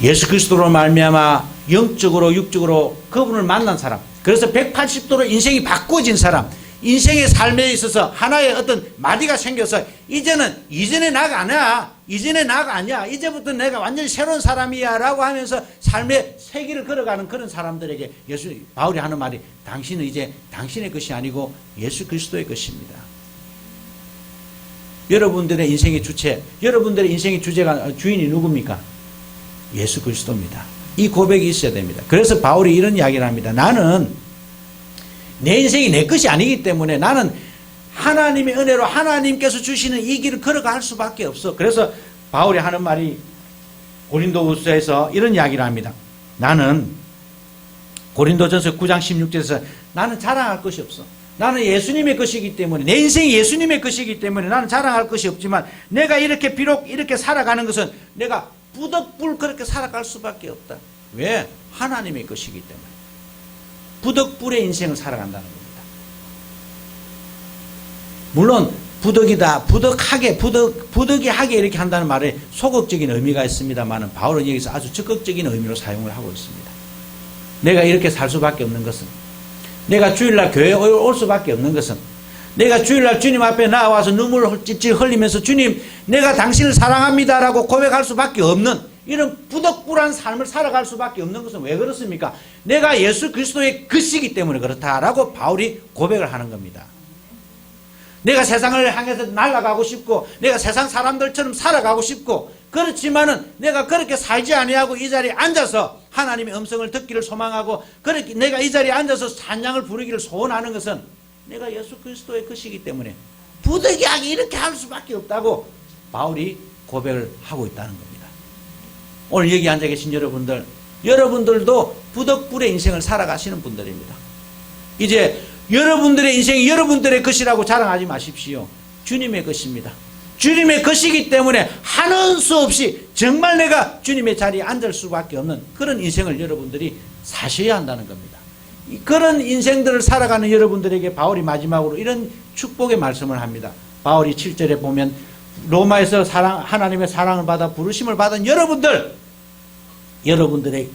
예수 그리스도로 말미암아 영적으로 육적으로 그분을 만난 사람, 그래서 180도로 인생이 바꾸어진 사람, 인생의 삶에 있어서 하나의 어떤 마디가 생겨서 이제는 나가 아니야. 이전에 나가 아니야. 이제부터 내가 완전히 새로운 사람이야 라고 하면서 삶의 세기를 걸어가는 그런 사람들에게 바울이 하는 말이 당신은 이제 당신의 것이 아니고 예수 그리스도의 것입니다. 여러분들의 인생의 주체, 여러분들의 인생의 주인이 누굽니까? 예수 그리스도입니다. 이 고백이 있어야 됩니다. 그래서 바울이 이런 이야기를 합니다. 나는 내 인생이 내 것이 아니기 때문에 나는 하나님의 은혜로 하나님께서 주시는 이 길을 걸어갈 수밖에 없어. 그래서 바울이 하는 말이 고린도후서에서 이런 이야기를 합니다. 나는 고린도전서 9장 16절에서 나는 자랑할 것이 없어. 나는 예수님의 것이기 때문에, 내 인생이 예수님의 것이기 때문에 나는 자랑할 것이 없지만, 내가 이렇게 비록 이렇게 살아가는 것은 내가 부득불 그렇게 살아갈 수밖에 없다. 왜? 하나님의 것이기 때문에. 부득불의 인생을 살아간다는 겁니다. 물론 부득이다, 부득이하게 이렇게 한다는 말에 소극적인 의미가 있습니다만, 바울은 여기서 아주 적극적인 의미로 사용을 하고 있습니다. 내가 이렇게 살 수밖에 없는 것은, 내가 주일날 교회에 올 수밖에 없는 것은, 내가 주일날 주님 앞에 나와서 눈물을 찔찔 흘리면서 주님, 내가 당신을 사랑합니다라고 고백할 수밖에 없는 이런 부득불한 삶을 살아갈 수밖에 없는 것은 왜 그렇습니까? 내가 예수 그리스도의 것이기 때문에 그렇다라고 바울이 고백을 하는 겁니다. 내가 세상을 향해서 날아가고 싶고, 내가 세상 사람들처럼 살아가고 싶고, 그렇지만은 내가 그렇게 살지 아니하고 이 자리에 앉아서 하나님의 음성을 듣기를 소망하고, 그렇게 내가 이 자리에 앉아서 찬양을 부르기를 소원하는 것은 내가 예수 그리스도의 것이기 때문에 부득이하게 이렇게 할 수밖에 없다고 바울이 고백을 하고 있다는 겁니다. 오늘 여기 앉아 계신 여러분들도 부득불의 인생을 살아가시는 분들입니다. 이제 여러분들의 인생이 여러분들의 것이라고 자랑하지 마십시오. 주님의 것입니다. 주님의 것이기 때문에 하는 수 없이 정말 내가 주님의 자리에 앉을 수밖에 없는 그런 인생을 여러분들이 사셔야 한다는 겁니다. 그런 인생들을 살아가는 여러분들에게 바울이 마지막으로 이런 축복의 말씀을 합니다. 바울이 7절에 보면 로마에서 하나님의 사랑을 받아 부르심을 받은 여러분들의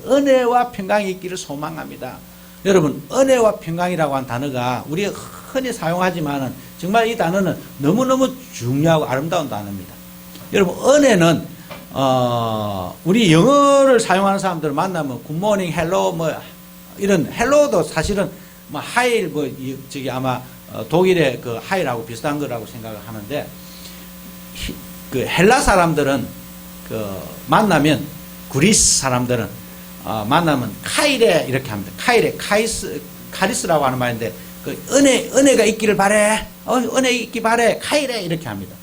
은혜와 평강이 있기를 소망합니다. 여러분, 은혜와 평강이라고 한 단어가 우리가 흔히 사용하지만 정말 이 단어는 너무너무 중요하고 아름다운 단어입니다. 여러분, 은혜는 우리 영어를 사용하는 사람들을 만나면 굿모닝, 헬로 이런 헬로도 사실은 하일 저기 아마 독일의 그 하일하고 비슷한 거라고 생각을 하는데, 그 헬라 사람들은 그 만나면, 그리스 사람들은 만나면 카이레 이렇게 합니다. 카리스라고 하는 말인데, 그 은혜가 있기를 바래, 은혜 있기 바래, 카이레 이렇게 합니다.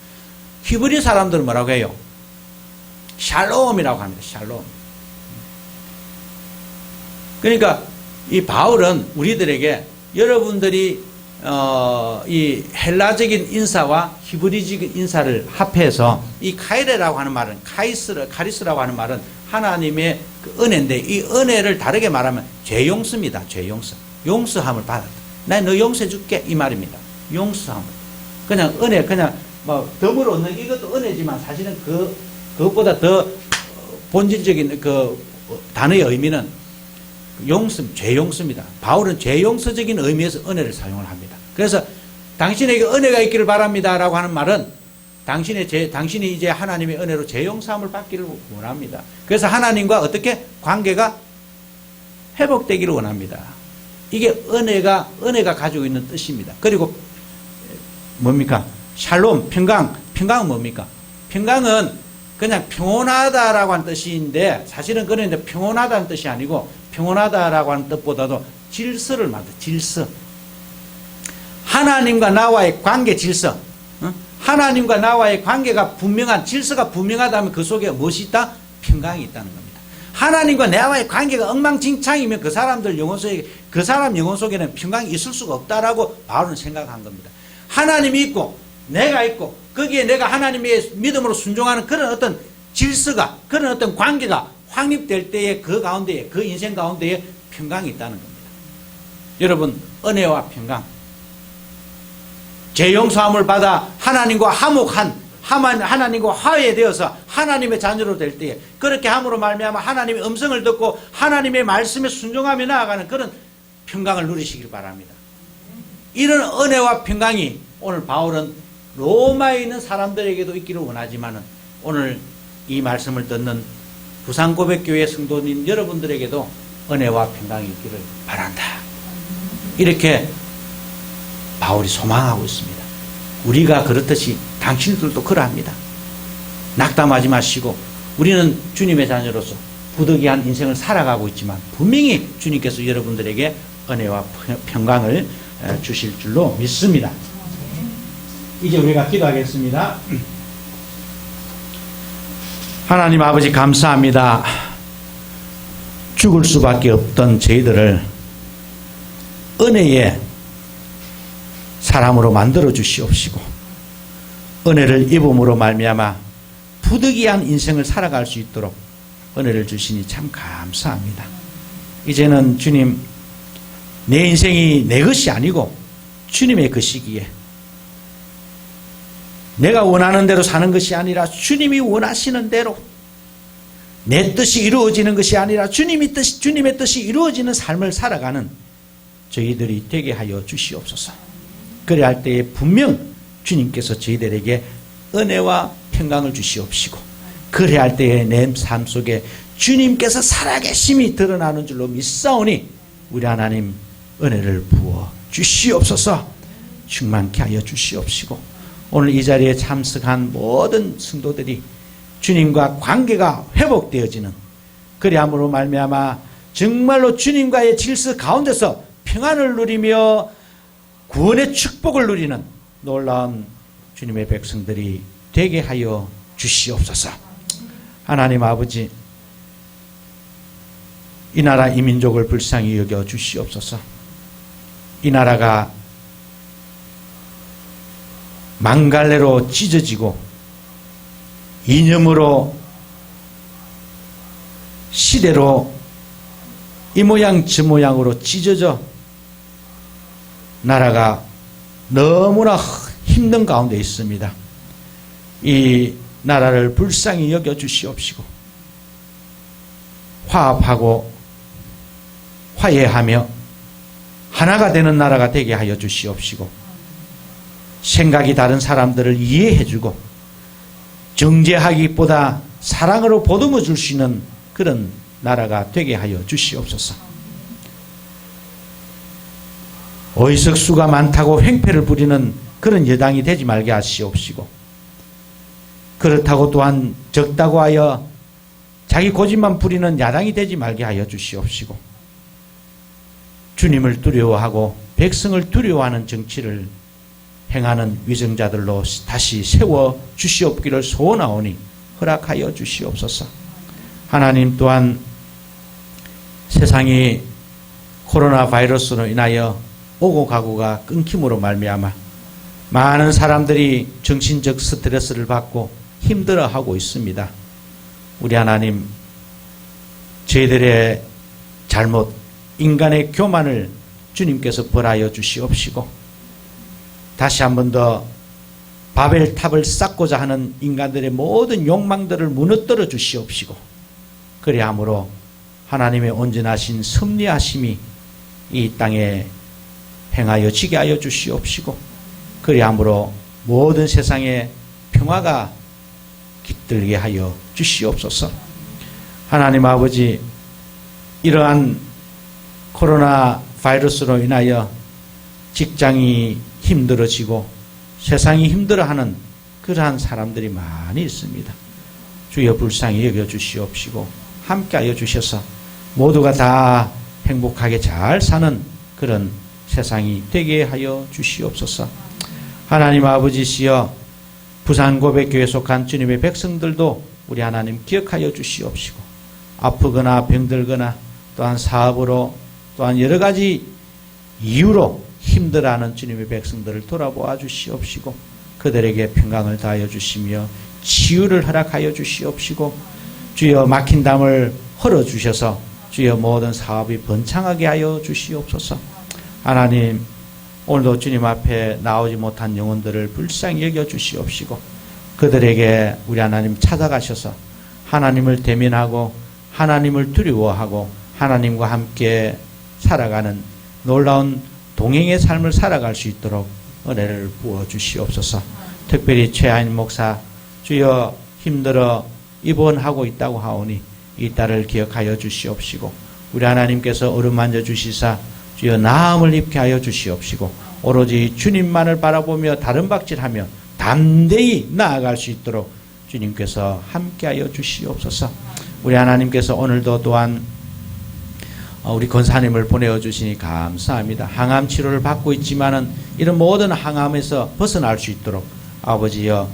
히브리 사람들은 뭐라고 해요? 샬롬이라고 합니다. 샬롬. 그러니까 이 바울은 우리들에게 여러분들이 이 헬라적인 인사와 히브리적인 인사를 합해서 이 카이레라고 하는 말은, 카리스라고 하는 말은 하나님의 그 은혜인데, 이 은혜를 다르게 말하면 죄용서입니다. 죄용서. 용서함을 받았다. 나 너 용서해 줄게, 이 말입니다. 용서함을. 그냥 은혜, 그냥 덤으로 얻는 이것도 은혜지만 사실은 그것보다 더 본질적인 그 단어의 의미는 죄용서입니다. 바울은 죄용서적인 의미에서 은혜를 사용을 합니다. 그래서 당신에게 은혜가 있기를 바랍니다라고 하는 말은 당신이 이제 하나님의 은혜로 죄용서함을 받기를 원합니다. 그래서 하나님과 어떻게 관계가 회복되기를 원합니다. 이게 은혜가 가지고 있는 뜻입니다. 그리고 뭡니까? 샬롬, 평강은 뭡니까? 평강은 그냥 평온하다라고 하는 뜻인데, 사실은 그런데 평온하다는 뜻이 아니고, 평온하다라고 하는 뜻보다도 질서를 말합니다. 질서. 하나님과 나와의 관계 질서. 하나님과 나와의 관계가 분명한, 질서가 분명하다면 그 속에 무엇이 있다? 평강이 있다는 겁니다. 하나님과 나와의 관계가 엉망진창이면 그 사람 영혼 속에는 평강이 있을 수가 없다라고 바울은 생각한 겁니다. 하나님이 있고 내가 있고 거기에 내가 하나님의 믿음으로 순종하는 그런 어떤 질서가, 그런 어떤 관계가 확립될 때에 그 가운데에, 그 인생 가운데에 평강이 있다는 겁니다. 여러분, 은혜와 평강, 죄 용서함을 받아 하나님과 하나님과 화해되어서 하나님의 자녀로 될 때에, 그렇게 함으로 말미암아 하나님의 음성을 듣고 하나님의 말씀에 순종하며 나아가는 그런 평강을 누리시길 바랍니다. 이런 은혜와 평강이 오늘 바울은 로마에 있는 사람들에게도 있기를 원하지만, 오늘 이 말씀을 듣는 부산고백교회 성도님 여러분들에게도 은혜와 평강이 있기를 바란다. 이렇게 바울이 소망하고 있습니다. 우리가 그렇듯이 당신들도 그러합니다. 낙담하지 마시고 우리는 주님의 자녀로서 부득이한 인생을 살아가고 있지만 분명히 주님께서 여러분들에게 은혜와 평강을 주실 줄로 믿습니다. 이제 우리가 기도하겠습니다. 하나님 아버지 감사합니다. 죽을 수밖에 없던 저희들을 은혜의 사람으로 만들어 주시옵시고 은혜를 입음으로 말미암아 부득이한 인생을 살아갈 수 있도록 은혜를 주시니 참 감사합니다. 이제는 주님, 내 인생이 내 것이 아니고 주님의 것이기에 내가 원하는 대로 사는 것이 아니라 주님이 원하시는 대로 내 뜻이 이루어지는 것이 아니라 주님의 뜻이 이루어지는 삶을 살아가는 저희들이 되게 하여 주시옵소서. 그래 할 때에 분명 주님께서 저희들에게 은혜와 평강을 주시옵시고 그래 할 때에 내 삶 속에 주님께서 살아계심이 드러나는 줄로 믿사오니 우리 하나님 은혜를 부어 주시옵소서. 충만케 하여 주시옵시고 오늘 이 자리에 참석한 모든 성도들이 주님과 관계가 회복되어지는 그리함으로 말미암아 정말로 주님과의 질서 가운데서 평안을 누리며 구원의 축복을 누리는 놀라운 주님의 백성들이 되게 하여 주시옵소서. 하나님 아버지, 이 나라 이 민족을 불쌍히 여겨 주시옵소서. 이 나라가 망갈래로 찢어지고 이념으로 시대로 이 모양 저 모양으로 찢어져 나라가 너무나 힘든 가운데 있습니다. 이 나라를 불쌍히 여겨 주시옵시고 화합하고 화해하며 하나가 되는 나라가 되게 하여 주시옵시고 생각이 다른 사람들을 이해해주고 정죄하기보다 사랑으로 보듬어 줄 수 있는 그런 나라가 되게 하여 주시옵소서. 어리석수가 많다고 횡패를 부리는 그런 여당이 되지 말게 하시옵시고 그렇다고 또한 적다고 하여 자기 고집만 부리는 야당이 되지 말게 하여 주시옵시고 주님을 두려워하고 백성을 두려워하는 정치를 행하는 위정자들로 다시 세워 주시옵기를 소원하오니 허락하여 주시옵소서. 하나님 또한 세상이 코로나 바이러스로 인하여 오고 가고가 끊김으로 말미암아 많은 사람들이 정신적 스트레스를 받고 힘들어하고 있습니다. 우리 하나님, 저희들의 잘못, 인간의 교만을 주님께서 벌하여 주시옵시고 다시 한 번 더 바벨탑을 쌓고자 하는 인간들의 모든 욕망들을 무너뜨려 주시옵시고 그리함으로 하나님의 온전하신 섭리하심이 이 땅에 행하여 지게 하여 주시옵시고 그리함으로 모든 세상에 평화가 깃들게 하여 주시옵소서. 하나님 아버지, 이러한 코로나 바이러스로 인하여 직장이 힘들어지고 세상이 힘들어하는 그러한 사람들이 많이 있습니다. 주여 불쌍히 여겨주시옵시고 함께하여 주셔서 모두가 다 행복하게 잘 사는 그런 세상이 되게 하여 주시옵소서. 하나님 아버지시여 부산고백교회에 속한 주님의 백성들도 우리 하나님 기억하여 주시옵시고 아프거나 병들거나 또한 사업으로 또한 여러 가지 이유로 힘들어하는 주님의 백성들을 돌아보아 주시옵시고 그들에게 평강을 다하여 주시며 치유를 허락하여 주시옵시고 주여 막힌 담을 헐어주셔서 주여 모든 사업이 번창하게 하여 주시옵소서. 하나님 오늘도 주님 앞에 나오지 못한 영혼들을 불쌍히 여겨 주시옵시고 그들에게 우리 하나님 찾아가셔서 하나님을 대면하고 하나님을 두려워하고 하나님과 함께 살아가는 놀라운 동행의 삶을 살아갈 수 있도록 은혜를 부어 주시옵소서. 특별히 최하인 목사 주여 힘들어 입원하고 있다고 하오니 이 딸을 기억하여 주시옵시고 우리 하나님께서 어루만져 주시사 주여 나음을 입게 하여 주시옵시고 오로지 주님만을 바라보며 다른 박질하며 담대히 나아갈 수 있도록 주님께서 함께하여 주시옵소서. 우리 하나님께서 오늘도 또한 우리 권사님을 보내어 주시니 감사합니다. 항암 치료를 받고 있지만은 이런 모든 항암에서 벗어날 수 있도록 아버지여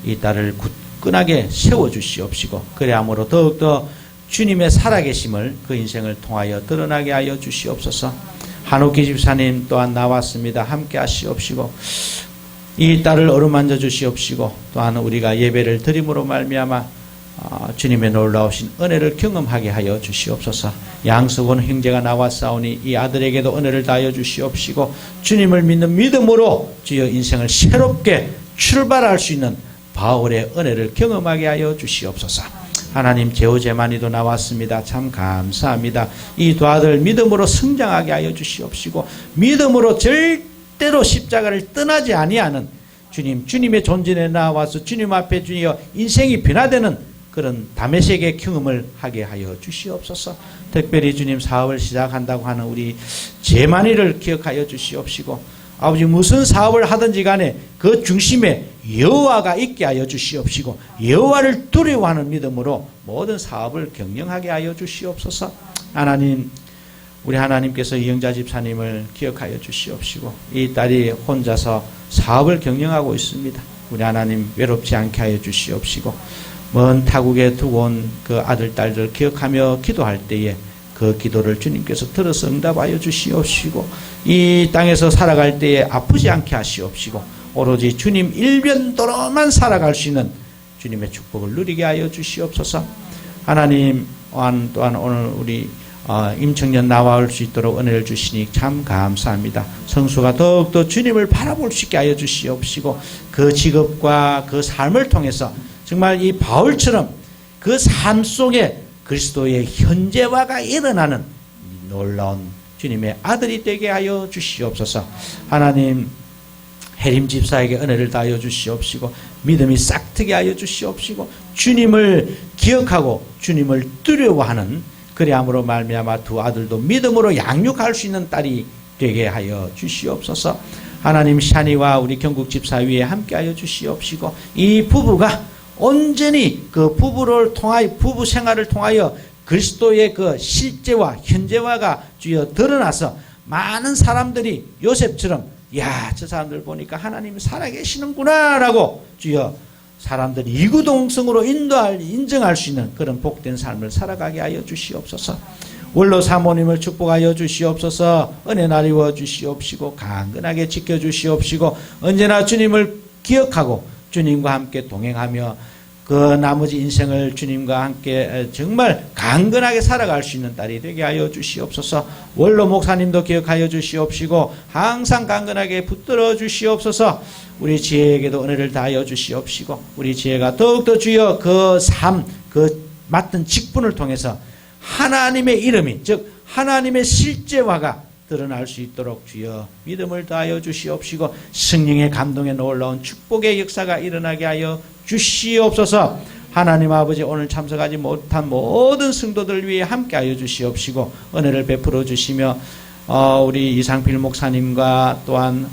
이 딸을 굳건하게 세워 주시옵시고, 그래야므로 더욱더 주님의 살아계심을 그 인생을 통하여 드러나게 하여 주시옵소서. 한옥기 집사님 또한 나왔습니다. 함께 하시옵시고 이 딸을 어루만져 주시옵시고, 또한 우리가 예배를 드림으로 말미암아 주님의 놀라우신 은혜를 경험하게 하여 주시옵소서. 양석원 형제가 나왔사오니 이 아들에게도 은혜를 다하여 주시옵시고, 주님을 믿는 믿음으로 주여 인생을 새롭게 출발할 수 있는 바울의 은혜를 경험하게 하여 주시옵소서. 하나님, 제오제만이도 나왔습니다. 참 감사합니다. 이 두 아들 믿음으로 성장하게 하여 주시옵시고, 믿음으로 절대로 십자가를 떠나지 아니하는 주님의 존재에 나와서 주님 앞에 주여 인생이 변화되는 그런 다메섹의 경험을 하게 하여 주시옵소서. 특별히 주님 사업을 시작한다고 하는 우리 제만이를 기억하여 주시옵시고, 아버지 무슨 사업을 하든지 간에 그 중심에 여호와가 있게 하여 주시옵시고, 여호와를 두려워하는 믿음으로 모든 사업을 경영하게 하여 주시옵소서. 하나님, 우리 하나님께서 이영자 집사님을 기억하여 주시옵시고, 이 딸이 혼자서 사업을 경영하고 있습니다. 우리 하나님 외롭지 않게 하여 주시옵시고, 먼 타국에 두고 온 그 아들 딸들 기억하며 기도할 때에 그 기도를 주님께서 들어서 응답하여 주시옵시고, 이 땅에서 살아갈 때에 아프지 않게 하시옵시고, 오로지 주님 일변도로만 살아갈 수 있는 주님의 축복을 누리게 하여 주시옵소서. 하나님, 또한 오늘 우리 임청년 나와올 수 있도록 은혜를 주시니 참 감사합니다. 성수가 더욱더 주님을 바라볼 수 있게 하여 주시옵시고, 그 직업과 그 삶을 통해서 정말 이 바울처럼 그 삶 속에 그리스도의 현재화가 일어나는 놀라운 주님의 아들이 되게 하여 주시옵소서. 하나님, 해림 집사에게 은혜를 다하여 주시옵시고, 믿음이 싹트게 하여 주시옵시고, 주님을 기억하고 주님을 두려워하는, 그리함으로 말미암아 두 아들도 믿음으로 양육할 수 있는 딸이 되게 하여 주시옵소서. 하나님, 샤니와 우리 경국 집사 위에 함께하여 주시옵시고, 이 부부가 온전히 그 부부를 통하여, 부부 생활을 통하여 그리스도의 그 실제와 현재화가 주여 드러나서 많은 사람들이 요셉처럼, 야, 저 사람들 보니까 하나님이 살아계시는구나 라고 주여 사람들이 이구동성으로 인정할 수 있는 그런 복된 삶을 살아가게 하여 주시옵소서. 원로 사모님을 축복하여 주시옵소서. 은혜 나리워 주시옵시고, 강건하게 지켜주시옵시고, 언제나 주님을 기억하고 주님과 함께 동행하며 그 나머지 인생을 주님과 함께 정말 강건하게 살아갈 수 있는 딸이 되게 하여 주시옵소서. 원로 목사님도 기억하여 주시옵시고, 항상 강건하게 붙들어 주시옵소서. 우리 지혜에게도 은혜를 다하여 주시옵시고, 우리 지혜가 더욱더 주여 그 삶, 그 맡은 직분을 통해서 하나님의 이름이, 즉 하나님의 실제화가 드러날 수 있도록 주여 믿음을 다하여 주시옵시고, 성령의 감동에 놀라운 축복의 역사가 일어나게 하여 주시옵소서. 하나님 아버지, 오늘 참석하지 못한 모든 성도들 위해 함께하여 주시옵시고, 은혜를 베풀어 주시며, 우리 이상필 목사님과 또한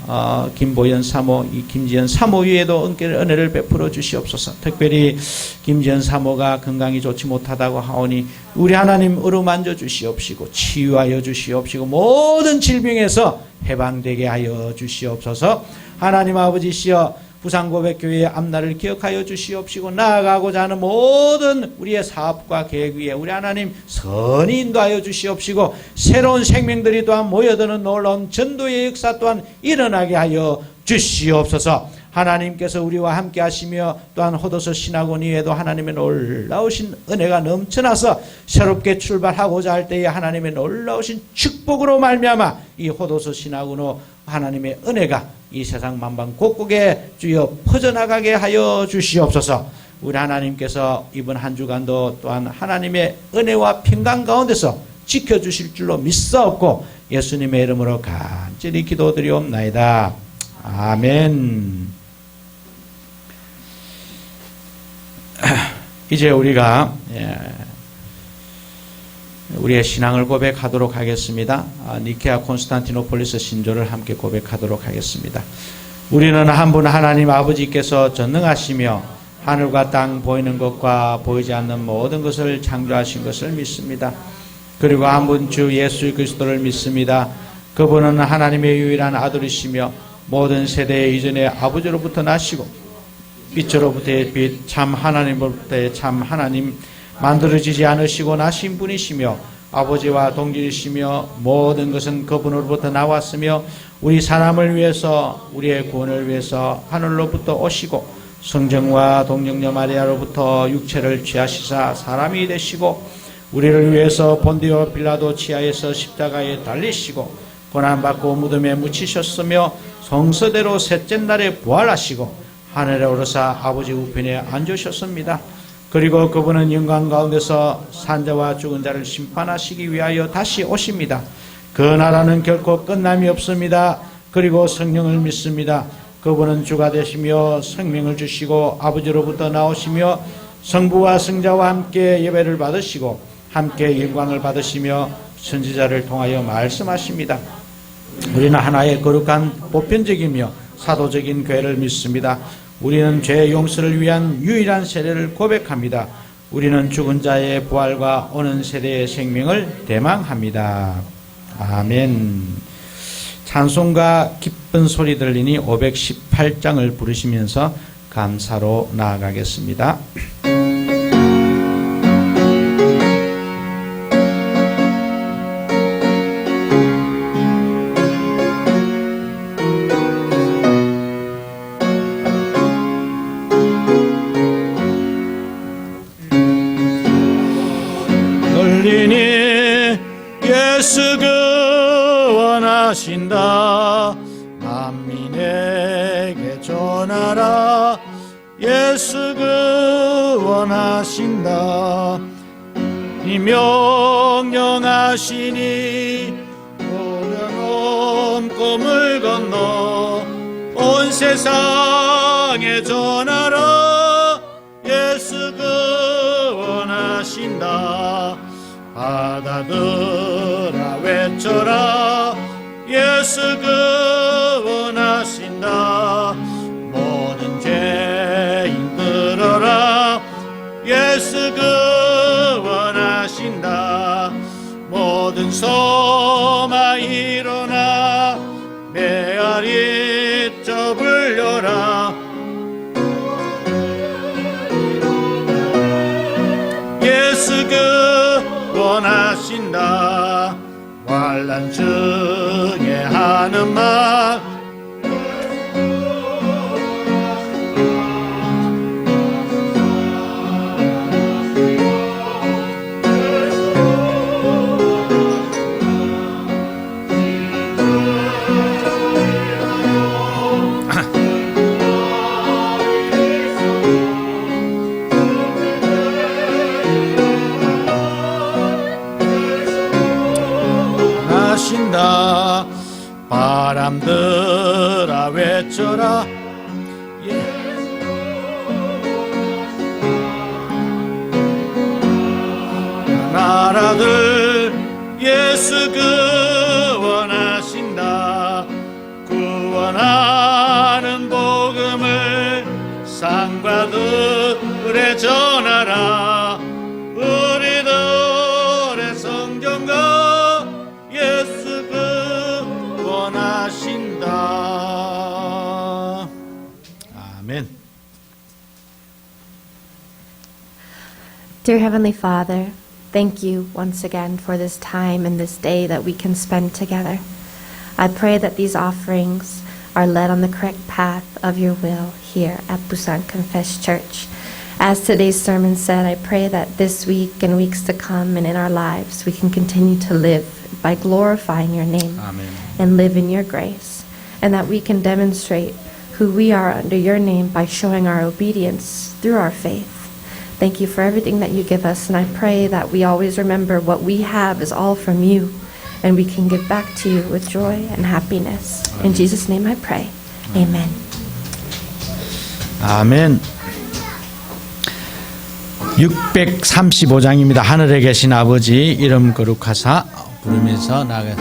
김보연 사모, 김지연 사모 위에도 은혜를 베풀어 주시옵소서. 특별히 김지연 사모가 건강이 좋지 못하다고 하오니 우리 하나님 어루만져 주시옵시고, 치유하여 주시옵시고, 모든 질병에서 해방되게 하여 주시옵소서. 하나님 아버지시여, 부산고백교회의 앞날을 기억하여 주시옵시고, 나아가고자 하는 모든 우리의 사업과 계획 위에 우리 하나님 선히 인도하여 주시옵시고, 새로운 생명들이 또한 모여드는 놀라운 전도의 역사 또한 일어나게 하여 주시옵소서. 하나님께서 우리와 함께 하시며, 또한 호도서 신학원위에도 하나님의 놀라우신 은혜가 넘쳐나서 새롭게 출발하고자 할 때에 하나님의 놀라우신 축복으로 말미암아 이 호도서 신학원으로 하나님의 은혜가 이 세상 만방 곳곳에 주여 퍼져나가게 하여 주시옵소서. 우리 하나님께서 이번 한 주간도 또한 하나님의 은혜와 평강 가운데서 지켜주실 줄로 믿사옵고, 예수님의 이름으로 간절히 기도드리옵나이다. 아멘. 이제 우리가 우리의 신앙을 고백하도록 하겠습니다. 니케아 콘스탄티노폴리스 신조를 함께 고백하도록 하겠습니다. 우리는 한 분 하나님 아버지께서 전능하시며 하늘과 땅 보이는 것과 보이지 않는 모든 것을 창조하신 것을 믿습니다. 그리고 한 분 주 예수 그리스도를 믿습니다. 그분은 하나님의 유일한 아들이시며 모든 세대 이전에 아버지로부터 나시고 빛으로부터의 빛 참 하나님으로부터의 참 하나님 만들어지지 않으시고 나신 분이시며 아버지와 동질이시며 모든 것은 그분으로부터 나왔으며 우리 사람을 위해서 우리의 구원을 위해서 하늘로부터 오시고 성령과 동정녀 마리아로부터 육체를 취하시사 사람이 되시고 우리를 위해서 본디오 빌라도 치하에서 십자가에 달리시고 고난받고 무덤에 묻히셨으며 성서대로 셋째 날에 부활하시고 하늘에 오르사 아버지 우편에 앉으셨습니다. 그리고 그분은 영광 가운데서 산자와 죽은 자를 심판하시기 위하여 다시 오십니다. 그 나라는 결코 끝남이 없습니다. 그리고 성령을 믿습니다. 그분은 주가 되시며 생명을 주시고 아버지로부터 나오시며 성부와 성자와 함께 예배를 받으시고 함께 영광을 받으시며 선지자를 통하여 말씀하십니다. 우리는 하나의 거룩한 보편적이며 사도적인 교회를 믿습니다. 우리는 죄 용서를 위한 유일한 세례를 고백합니다. 우리는 죽은 자의 부활과 오는 세대의 생명을 대망합니다. 아멘. 찬송가 기쁜 소리 들리니 518장을 부르시면서 감사로 나아가겠습니다. 예수 원하신다. 만민에게 전하라. 예수 원하신다. 이 명령하시니 오면 꿈을 건너 온 세상에 전하라. 예수 원하신다. 바다들아 외쳐라. 예수 원하신다. 모든 죄인 들어라. 예수 원하신다. 모든 소마 일어나 메아리 접을려라. 예수 원하신다. 환난 중에 하는 말 하신다. 바람들아 외쳐라. 나라들 예수 원하신다. 구원하는 복음을 산과 들에 전하라. 우리들의 성경과 예수 원하신다. 아멘. Dear Heavenly Father, thank you once again for this time and this day that we can spend together. I pray that these offerings are led on the correct path of your will here at Busan Confess Church. As today's sermon said, I pray that this week and weeks to come and in our lives we can continue to live by glorifying your name 아멘. and live in your grace, and that we can demonstrate who we are under your name by showing our obedience through our faith. Thank you for everything that you give us, and I pray that we always remember what we have is all from you, and we can give back to you with joy and happiness. In Jesus' name I pray. Amen. 아멘. 635장입니다. 하늘에 계신 아버지 이름 거룩하사 부르면서 나아가.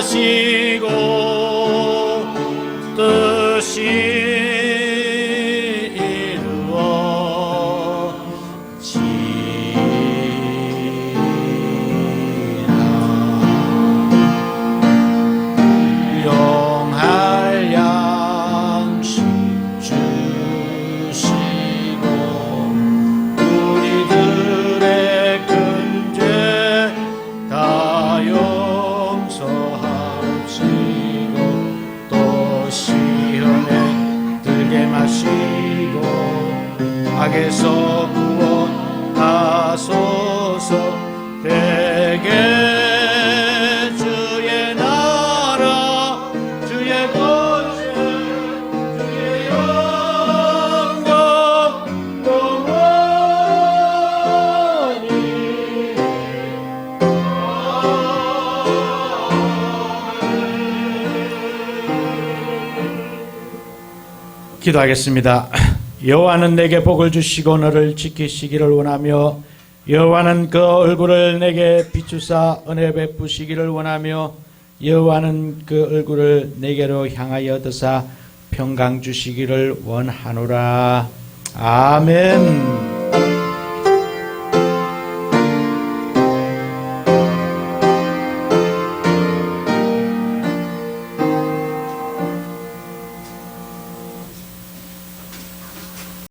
하시고 뜻이 영할 양식 주시고 우리들의 큰 죄 다 용서하시고 또 시험에 들게 마시고 악에서 구원하소서. 대개 주의 나라 주의 권세 주의 영광 영원히 기도하겠습니다. 여호와는 내게 복을 주시고 너를 지키시기를 원하며 여호와는 그 얼굴을 내게 비추사 은혜 베푸시기를 원하며 여호와는 그 얼굴을 내게로 향하여 드사 평강 주시기를 원하노라. 아멘.